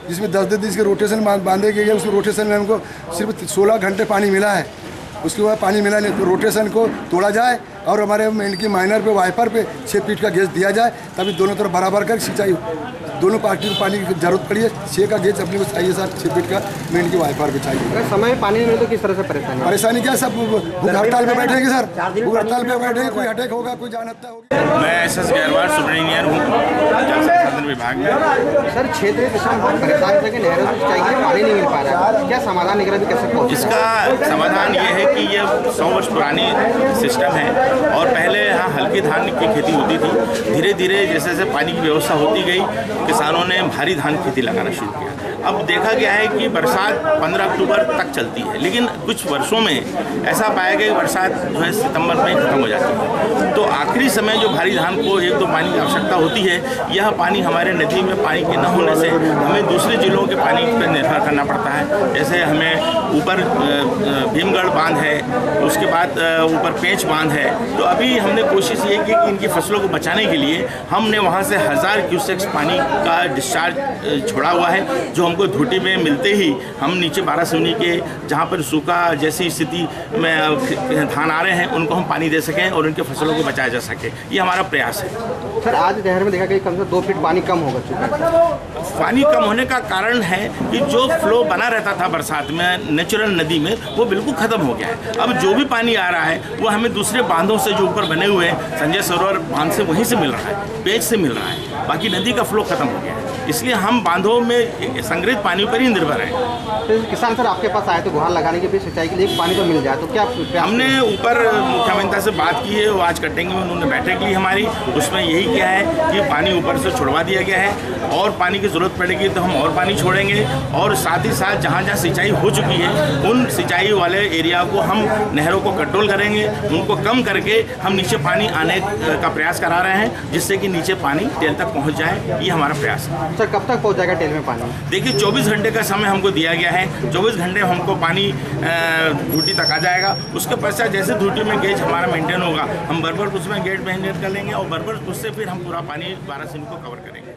जिसमें 10-10 दिन के रोटेशन बांधे गए। उस रोटेशन में हमको सिर्फ 16 घंटे पानी मिला है। उसके बाद पानी मिला नहीं तो रोटेशन को तोड़ा जाए और हमारे इनकी माइनर पे वाइपर पे 6 फीट का गेज दिया जाए, तभी दोनों तरफ बराबर कर सिंचाई। दोनों पार्टी को पानी की जरूरत पड़ी है, 6 का गेज अपने को चाहिए सर, 6 फीट का मेन की वाइपर पे चाहिए। अगर समय में पानी नहीं मिले तो किस तरह से परेशानी क्या, सब हड़ताल पे बैठेंगे सर, हड़ताल पे बैठेंगे, कोई अटैक होगा, कोई जान हत्या होगी। मैं एसएस गहरवार सुपर इंजीनियर हूँ जल संसाधन विभाग में। सर क्षेत्रीय किसान बहुत परेशान थे कि नहरों से सिंचाई के लिए पानी नहीं मिल पा रहा है, क्या समाधान निकला भी कैसे पहुँचे? इसका समाधान ये है कि ये 100 वर्ष पुरानी सिस्टम है और पहले यहाँ हल्के धान की खेती होती थी। धीरे धीरे जैसे जैसे पानी की व्यवस्था होती गई, किसानों ने भारी धान खेती लगाना शुरू किया। अब देखा गया है कि बरसात 15 अक्टूबर तक चलती है, लेकिन कुछ वर्षों में ऐसा पाया गया कि बरसात जो है सितंबर में खत्म हो जाती है। तो आखिरी समय जो भारी धान को 1-2 पानी की आवश्यकता होती है, यह पानी हमारे नदी में पानी के न होने से हमें दूसरे जिलों के पानी पर निर्भर करना पड़ता है। जैसे हमें ऊपर भीमगढ़ बांध है, उसके बाद ऊपर पेंच बांध है। तो अभी हमने कोशिश ये की कि इनकी फसलों को बचाने के लिए हमने वहाँ से 1000 क्यूसेक्स पानी का डिस्चार्ज छोड़ा हुआ है, जो हमको धूटी में मिलते ही हम नीचे बारासिवनी के जहाँ पर सूखा जैसी स्थिति में धान आ रहे हैं उनको हम पानी दे सकें और उनके फसलों को बचाया जा सके। ये हमारा प्रयास है। सर आज नहर में देखा कि कम से 2 फीट पानी कम होगा चुका है। पानी कम होने का कारण है कि जो फ्लो बना रहता था बरसात में नेचुरल नदी में, वो बिल्कुल खत्म हो गया है। अब जो भी पानी आ रहा है वो हमें दूसरे बांधों से जो ऊपर बने हुए हैं, संजय सरोवर बांध से, वहीं से मिल रहा है, पेज से मिल रहा है। बाकी नदी का फ्लो खत्म हो गया है, इसलिए हम बांधों में संग्रहित पानी पर ही निर्भर हैं। तो किसान सर आपके पास आए तो गुहार लगाने के भी सिंचाई के लिए पानी तो मिल जाए, तो क्या हमने ऊपर मुख्यमंत्री से बात की है, वो आज कटेंगे, उन्होंने बैठक ली हमारी, उसमें यही किया है कि पानी ऊपर से छुड़वा दिया गया है और पानी की ज़रूरत पड़ेगी तो हम और पानी छोड़ेंगे। और साथ ही साथ जहाँ जहाँ सिंचाई हो चुकी है उन सिंचाई वाले एरिया को हम नहरों को कंट्रोल करेंगे, उनको कम करके हम नीचे पानी आने का प्रयास करा रहे हैं, जिससे कि नीचे पानी टेल तक पहुँच जाए। ये हमारा प्रयास है। सर कब तक पहुँच जाएगा टेल में पानी? देखिए 24 घंटे का समय हमको दिया गया है, 24 घंटे हमको पानी धूटी तक आ जाएगा। उसके पश्चात जैसे धूटी में गेज हमारा मेंटेन होगा, हम बरबर उसमें गेट मेंटेन कर लेंगे और बरबर उससे फिर हम पूरा पानी वाराणसी को कवर करेंगे।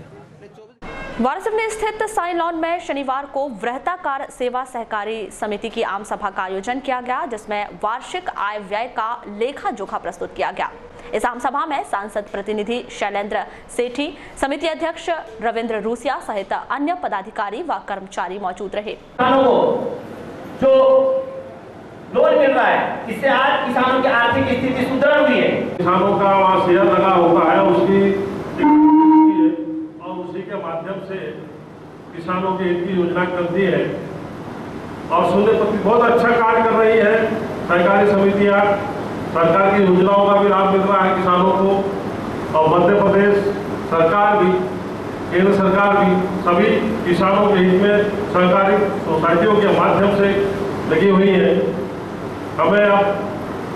वाराणसी स्थित साइन लॉन में शनिवार को वृहताकार सेवा सहकारी समिति की आम सभा का आयोजन किया गया, जिसमें वार्षिक आय व्यय का लेखा जोखा प्रस्तुत किया गया। इस आम सभा में सांसद प्रतिनिधि शैलेंद्र सेठी, समिति अध्यक्ष रविंद्र रूसिया सहित अन्य पदाधिकारी व कर्मचारी मौजूद रहे। जो लोन मिल रहा है, इससे आज किसानों की आर्थिक स्थिति सुदृढ़ हुई है। किसानों का वहाँ शेयर लगा होता है, उसकी और उसी के माध्यम से किसानों की हित की योजना करती है और सुनने पर बहुत अच्छा कार्य कर रही है। सहकारी समितियाँ सरकार की योजनाओं का भी लाभ मिल रहा है किसानों को और मध्य प्रदेश सरकार भी, केंद्र सरकार भी सभी किसानों के हित में सहकारी सोसाइटियों के माध्यम से लगी हुई है। हमें अब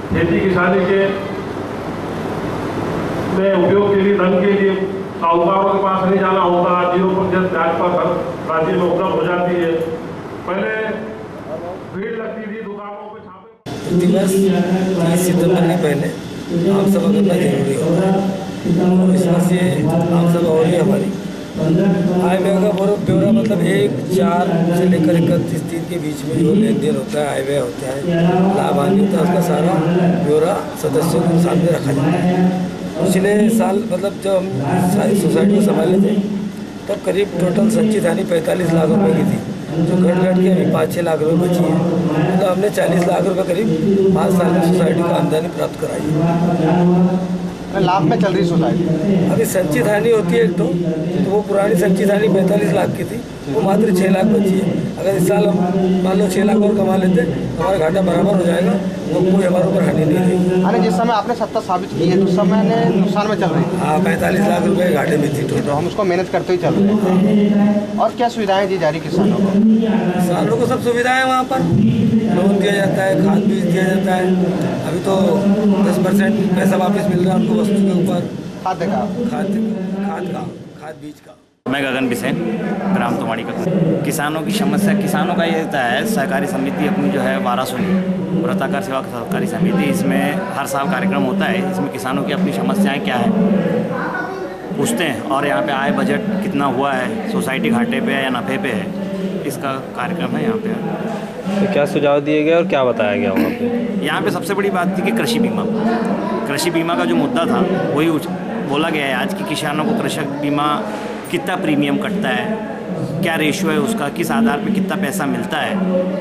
खेती किसानी के अपने उपयोग के लिए, धन के लिए साहूकारों के पास नहीं जाना होता, 0% ब्याज पर हर राज्य में उपलब्ध हो जाती है। पहले भीड़ लगती थी दुकानों पे, छापे। दिवस 30 सितंबर के पहले आम सभा करना जरूरी होता है। इस वजह से आम सभा हो रही है हमारी। आय व्यय का ब्यौरा मतलब 1/4 से लेकर 31/3 के बीच में जो लेन देन होता है, आय व्यय होता है, लाभ हानि होता है, उसका सारा ब्यौरा सदस्यों के सामने रखा जाता है। पिछले साल मतलब जब हम सारी सोसाइटी को संभाले थे तब करीब टोटल संचित हानि 45 लाख रुपए की थी, जो घट के अभी 5-6 लाख रुपए बची है। तो हमने 40 लाख रुपए करीब 5 साल में सोसाइटी को आमदनी प्राप्त कराई है। लाभ में चल रही सोसाइटी। अभी संचित हानि होती है एक तो वो पुरानी संचित हानि 45 लाख की थी, वो मात्र 6 लाख बची है। अगर इस साल हम मान लो 6 लाख और कमा लेते हमारा घाटा बराबर हो जाएगा, तो कोई हमारे ऊपर हानि नहीं रहेगी। अरे जिस समय आपने सत्ता साबित की है उस समय ने नुकसान में चल रही थी। हाँ, 45 लाख रुपए घाटे में थी टोटल। तो हम उसको मैनेज करते ही चल रहे हैं। और क्या सुविधाएं दी जा रही किसानों को? किसानों को सब सुविधाएं वहाँ पर लोन दिया जाता है, खाद बीज दिया जाता है। अभी तो 10% पैसा वापस मिल रहा है उनको वस्तु के ऊपर, खाद बीज का। मैं गगन बिसेन, ग्राम तोमाड़ी का। किसानों की समस्या, किसानों का ये रहता है, सहकारी समिति अपनी जो है वारासुनी व्रताकार सेवा सहकारी समिति, इसमें हर साल कार्यक्रम होता है। इसमें किसानों की अपनी समस्याएं क्या है पूछते हैं, और यहाँ पे आय बजट कितना हुआ है, सोसाइटी घाटे पे है या नफ़े पे है, इसका कार्यक्रम है यहाँ पे। तो क्या सुझाव दिए गए और क्या बताया गया वहाँ पे? यहाँ पे सबसे बड़ी बात थी कि कृषि बीमा का जो मुद्दा था वही बोला गया है आज कि किसानों को कृषक बीमा कितना प्रीमियम कटता है, क्या रेशियो है उसका, किस आधार पे कितना पैसा मिलता है,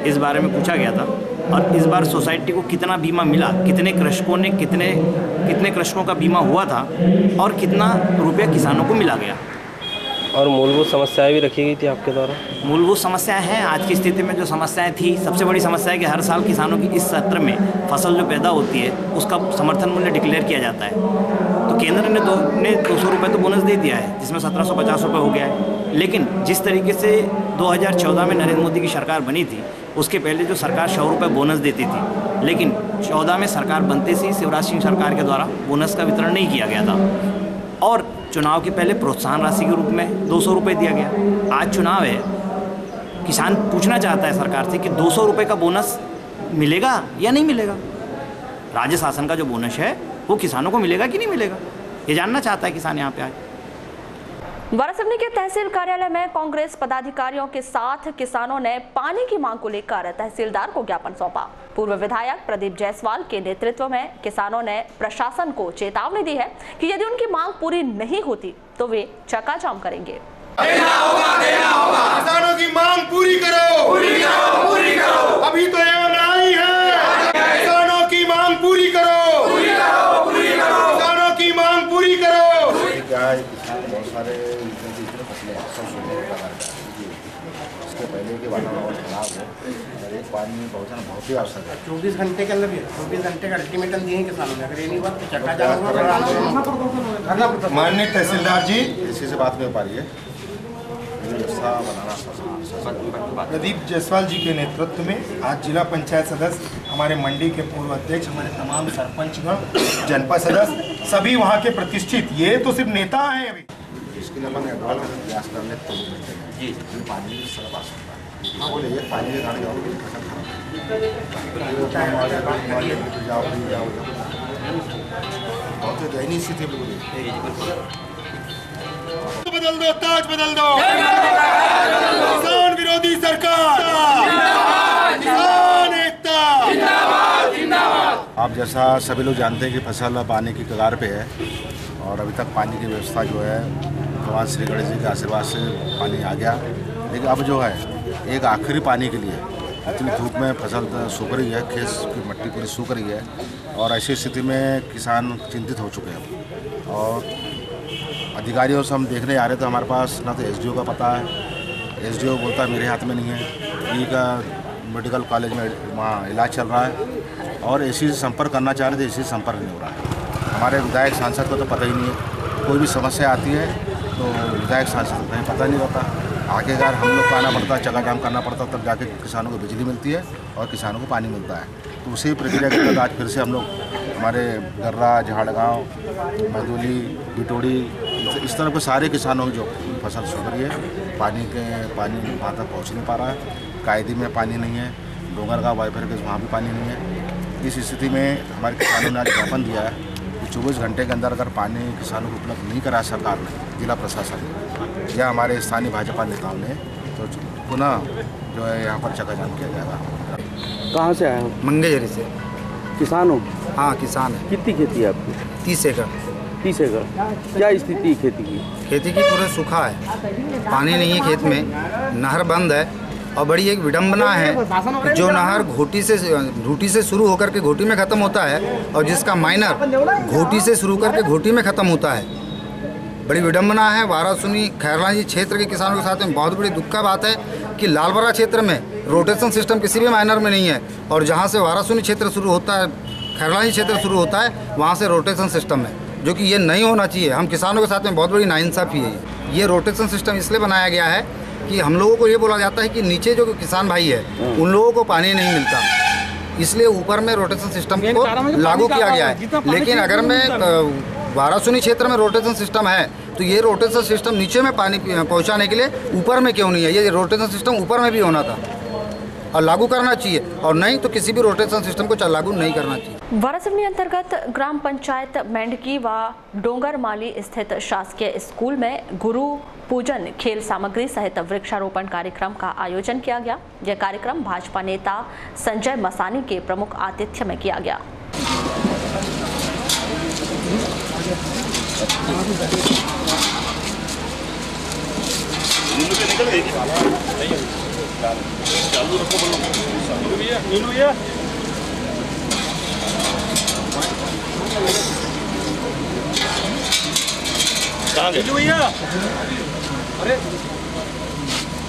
इस बारे में पूछा गया था। और इस बार सोसाइटी को कितना बीमा मिला, कितने कृषकों ने कितने कृषकों का बीमा हुआ था और कितना रुपया किसानों को मिला गया। और मूलभूत समस्याएं भी रखी गई थी आपके द्वारा? मूलभूत समस्याएं हैं आज की स्थिति में जो समस्याएं थी, सबसे बड़ी समस्या है कि हर साल किसानों की इस सत्र में फसल जो पैदा होती है उसका समर्थन मूल्य डिक्लेयर किया जाता है। तो केंद्र ने 200 रुपये तो बोनस दे दिया है, जिसमें 1750 रुपये हो गया है। लेकिन जिस तरीके से 2014 में नरेंद्र मोदी की सरकार बनी थी, उसके पहले जो सरकार 100 रुपये बोनस देती थी, लेकिन 14 में सरकार बनते से शिवराज सिंह सरकार के द्वारा बोनस का वितरण नहीं किया गया था और चुनाव के पहले प्रोत्साहन राशि के रूप में 200 रुपये दिया गया। आज चुनाव है, किसान पूछना चाहता है सरकार से कि 200 रुपये का बोनस मिलेगा या नहीं मिलेगा। राज्य शासन का जो बोनस है वो किसानों को मिलेगा कि नहीं मिलेगा, ये जानना चाहता है किसान यहाँ पे आज। वारासिवनी के तहसील कार्यालय में कांग्रेस पदाधिकारियों के साथ किसानों ने पानी की मांग को लेकर तहसीलदार को ज्ञापन सौंपा। पूर्व विधायक प्रदीप जायसवाल के नेतृत्व में किसानों ने प्रशासन को चेतावनी दी है कि यदि उनकी मांग पूरी नहीं होती तो वे चक्काजाम करेंगे। देना होगा। किसानों की मांग पूरी करो, पूरी करो। अभी तो आई है, किसानों की मांग पूरी करो, किसानों की मांग पूरी करो। बहुत सारे इसके पहले के वातावरण खराब है और एक पानी पहुँचाना बहुत ही आवश्यक है। 24 घंटे के अंदर 24 घंटे का अल्टीमेटम दिए हैं किसानों ने, अगर ये नहीं हुआ तो चक्का जाम होगा। माननीय तहसीलदार जी, इसी से बात नहीं हो पा रही है, व्यवस्था बनाना। प्रदीप जायसवाल जी के नेतृत्व में आज जिला पंचायत सदस्य, हमारे मंडी के पूर्व अध्यक्ष, हमारे तमाम सरपंचगण, जनपद सदस्य, सभी वहाँ के प्रतिष्ठित, ये तो सिर्फ नेता हैं अभी, इसके लिए अपन एडवांस प्रयास करने जी पानी की सरफ आ सकता है। हाँ बोले, ये पानी के कारण जाओगे फसल खराब बहुत दयनीय स्थिति बदल दो, ताज बदल दो, किसान विरोधी सरकार, किसान एकता। आप जैसा सभी लोग जानते हैं कि फसल पानी की कगार पे है और अभी तक पानी की व्यवस्था जो है भगवान श्री गणेश जी के आशीर्वाद से पानी आ गया, लेकिन अब जो है एक आखिरी पानी के लिए इतनी धूप में फसल सूख रही है, खेत की मिट्टी पूरी सूख रही है और ऐसी स्थिति में किसान चिंतित हो चुके हैं। और अधिकारियों से हम देखने आ रहे थे, हमारे पास ना तो एसडीओ का पता है, एसडीओ बोलता है मेरे हाथ में नहीं है, ई का मेडिकल कॉलेज में वहाँ इलाज चल रहा है और एसी से संपर्क करना चाह रहे थे, एसी से संपर्क नहीं हो रहा है। हमारे विधायक सांसद को तो पता ही नहीं है, कोई भी समस्या आती है तो विधायक सांसद को कहीं पता नहीं होता, आखिरकार हम लोग को आना पड़ता है, चक्का जाम करना पड़ता है, तब जाके किसानों को बिजली मिलती है और किसानों को पानी मिलता है। तो उसी प्रक्रिया के तहत आज फिर से हम लोग हमारे गर्रा, झाड़गांव, मधुली, बिटोड़ी, इस तरह के सारे किसानों की जो फसल सूख रही है। पानी वहाँ तक पहुँच नहीं पा रहा है। कायदी में पानी नहीं है, डोंगरगांव वाइफर के वहाँ भी पानी नहीं है। इस स्थिति में हमारे किसानों ने आज ज्ञापन दिया है कि 24 घंटे के अंदर अगर पानी किसानों को उपलब्ध नहीं करा सरकार ने, जिला प्रशासन ने या हमारे स्थानीय भाजपा नेताओं ने, तो पुनः जो है यहाँ पर चक्काजाम किया जाएगा। कहाँ से आए हो? मंगेजरी से। किसान हो? हाँ किसान है। कितनी खेती है आपकी? 30 एकड़। 30 एकड़। क्या स्थिति है खेती की? खेती की पूरा सूखा है, पानी नहीं है खेत में, नहर बंद है। और बड़ी एक विडंबना है कि जो नहर घोटी से शुरू होकर के घोटी में ख़त्म होता है और जिसका माइनर घोटी से शुरू करके घोटी में ख़त्म होता है। बड़ी विडंबना है। वारासुनी खैरलांजी क्षेत्र के किसानों के साथ में बहुत बड़ी दुख का बात है कि लालबरा क्षेत्र में रोटेशन सिस्टम किसी भी माइनर में नहीं है और जहाँ से वारासुनी क्षेत्र शुरू होता है, खैरलांजी क्षेत्र शुरू होता है, वहाँ से रोटेशन सिस्टम है, जो कि ये नहीं होना चाहिए। हम किसानों के साथ में बहुत बड़ी नाइंसाफ़ी है। ये रोटेशन सिस्टम इसलिए बनाया गया है कि हम लोगों को ये बोला जाता है कि नीचे जो किसान भाई है उन लोगों को पानी नहीं मिलता, इसलिए ऊपर में रोटेशन सिस्टम को लागू किया गया है। लेकिन अगर मैं वारासुनी क्षेत्र में रोटेशन सिस्टम है तो ये रोटेशन सिस्टम नीचे में पानी पहुंचाने के लिए ऊपर में क्यों नहीं है? ये रोटेशन सिस्टम ऊपर में भी होना था और लागू करना चाहिए, और नहीं तो किसी भी रोटेशन सिस्टम को लागू नहीं करना चाहिए। वारासिवनी अंतर्गत ग्राम पंचायत मेंढकी व डोंगरमाली स्थित शासकीय स्कूल में गुरु पूजन, खेल सामग्री सहित वृक्षारोपण कार्यक्रम का आयोजन किया गया। यह कार्यक्रम भाजपा नेता संजय मसानी के प्रमुख आतिथ्य में किया गया।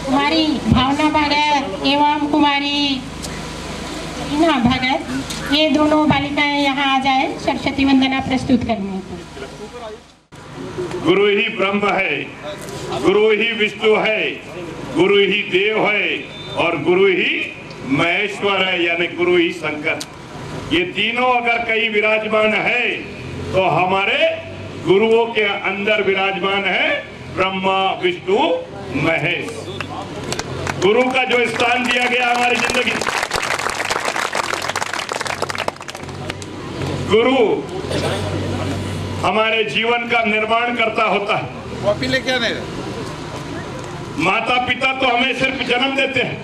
कुमारी भावना भगत एवं कुमारी रीना भगत, ये दोनों बालिकाएं यहाँ आ जाए सरस्वती वंदना प्रस्तुत करने को। गुरु ही ब्रह्म है, गुरु ही विष्णु है, गुरु ही देव है और गुरु ही महेश्वर है, यानी गुरु ही शंकर। ये तीनों अगर कहीं विराजमान है तो हमारे गुरुओं के अंदर विराजमान है ब्रह्मा विष्णु महेश। गुरु का जो स्थान दिया गया हमारी जिंदगी, गुरु हमारे जीवन का निर्माण करता होता है। कॉपी लेके आने। माता पिता तो हमें सिर्फ जन्म देते हैं।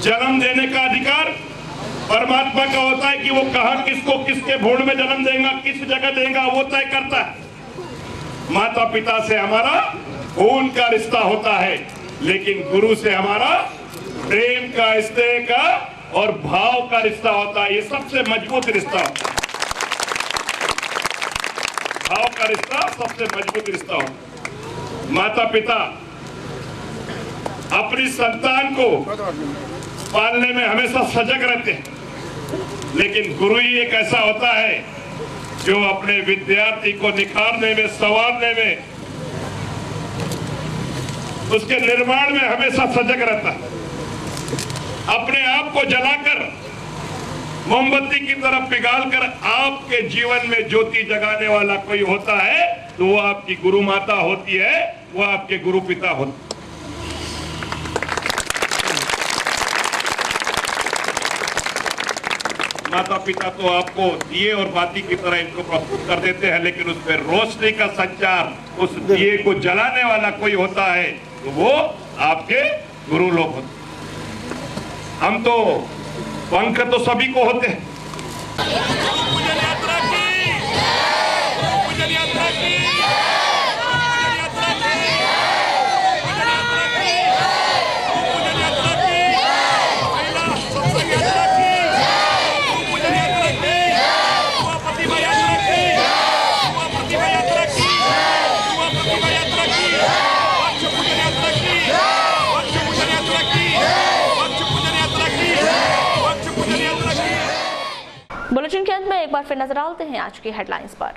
जन्म देने का अधिकार परमात्मा का होता है कि वो कहाँ किसको किसके भ्रूण में जन्म देगा, किस जगह देगा, वो तय करता है। माता पिता से हमारा खून का रिश्ता होता है, लेकिन गुरु से हमारा प्रेम का, स्नेह का और भाव का रिश्ता होता है। ये सबसे मजबूत रिश्ता होता है। भाव का रिश्ता सबसे मजबूत रिश्ता होता है। माता पिता अपनी संतान को पालने में हमेशा सजग रहते हैं, लेकिन गुरु ही एक ऐसा होता है जो अपने विद्यार्थी को निखारने में, संवारने में, उसके निर्माण में हमेशा सजग रहता है। अपने आप को जलाकर मोमबत्ती की तरफ पिघालकर आपके जीवन में ज्योति जगाने वाला कोई होता है तो वो आपकी गुरु माता होती है, वो आपके गुरु पिता होते हैं। माता पिता तो आपको दिए और बाती की तरह इनको प्रस्तुत कर देते हैं, लेकिन उस पर रोशनी का संचार, उस दिए को जलाने वाला कोई होता है तो वो आपके गुरु लोग होते हैं। हम तो पंख तो सभी को होते हैं। बुलेटिन के अंत में एक बार फिर नजर डालते हैं आज की हेडलाइंस पर।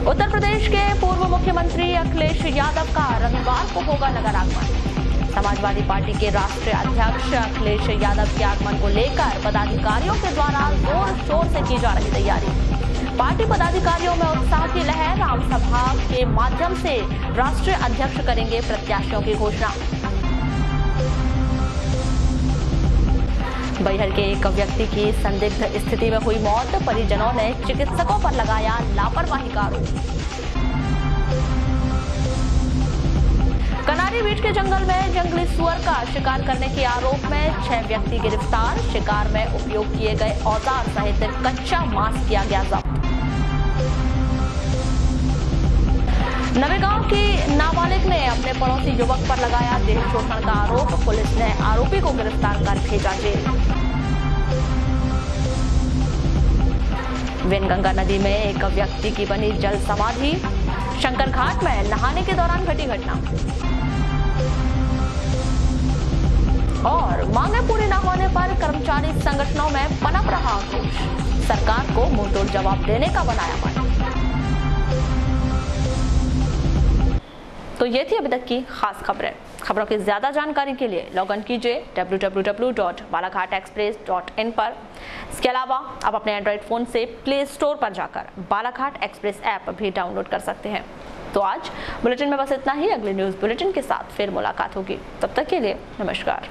उत्तर प्रदेश के पूर्व मुख्यमंत्री अखिलेश यादव का रविवार को होगा नगर आगमन। समाजवादी पार्टी के राष्ट्रीय अध्यक्ष अखिलेश यादव के आगमन को लेकर पदाधिकारियों के द्वारा जोर शोर से की जा रही तैयारी। पार्टी पदाधिकारियों में उत्साह की लहर। आम सभा के माध्यम से राष्ट्रीय अध्यक्ष करेंगे प्रत्याशियों की घोषणा। बैहर के एक व्यक्ति की संदिग्ध स्थिति में हुई मौत। परिजनों ने चिकित्सकों पर लगाया लापरवाही का आरोप। कनारी बीच के जंगल में जंगली सुअर का शिकार करने के आरोप में 6 व्यक्ति गिरफ्तार। शिकार में उपयोग किए गए औजार सहित कच्चा मांस किया गया जब्त। नवेगांव की नाबालिग ने अपने पड़ोसी युवक पर लगाया देह शोषण का आरोप। पुलिस ने आरोपी को गिरफ्तार कर भेजा जेल। वेनगंगा नदी में एक व्यक्ति की बनी जल समाधि। शंकर घाट में नहाने के दौरान घटी घटना। और मांगे पूरी न होने पर कर्मचारी संगठनों में पनप रहा आक्रोश। सरकार को मुंहतोड़ जवाब देने का बनाया मन। तो ये थी अभी तक की खास खबरें। खबरों की ज्यादा जानकारी के लिए लॉग इन कीजिए www.balaghatexpress.in पर। इसके अलावा आप अपने एंड्रॉइड फोन से प्ले स्टोर पर जाकर बालाघाट एक्सप्रेस ऐप भी डाउनलोड कर सकते हैं। तो आज बुलेटिन में बस इतना ही। अगले न्यूज बुलेटिन के साथ फिर मुलाकात होगी। तब तक के लिए नमस्कार।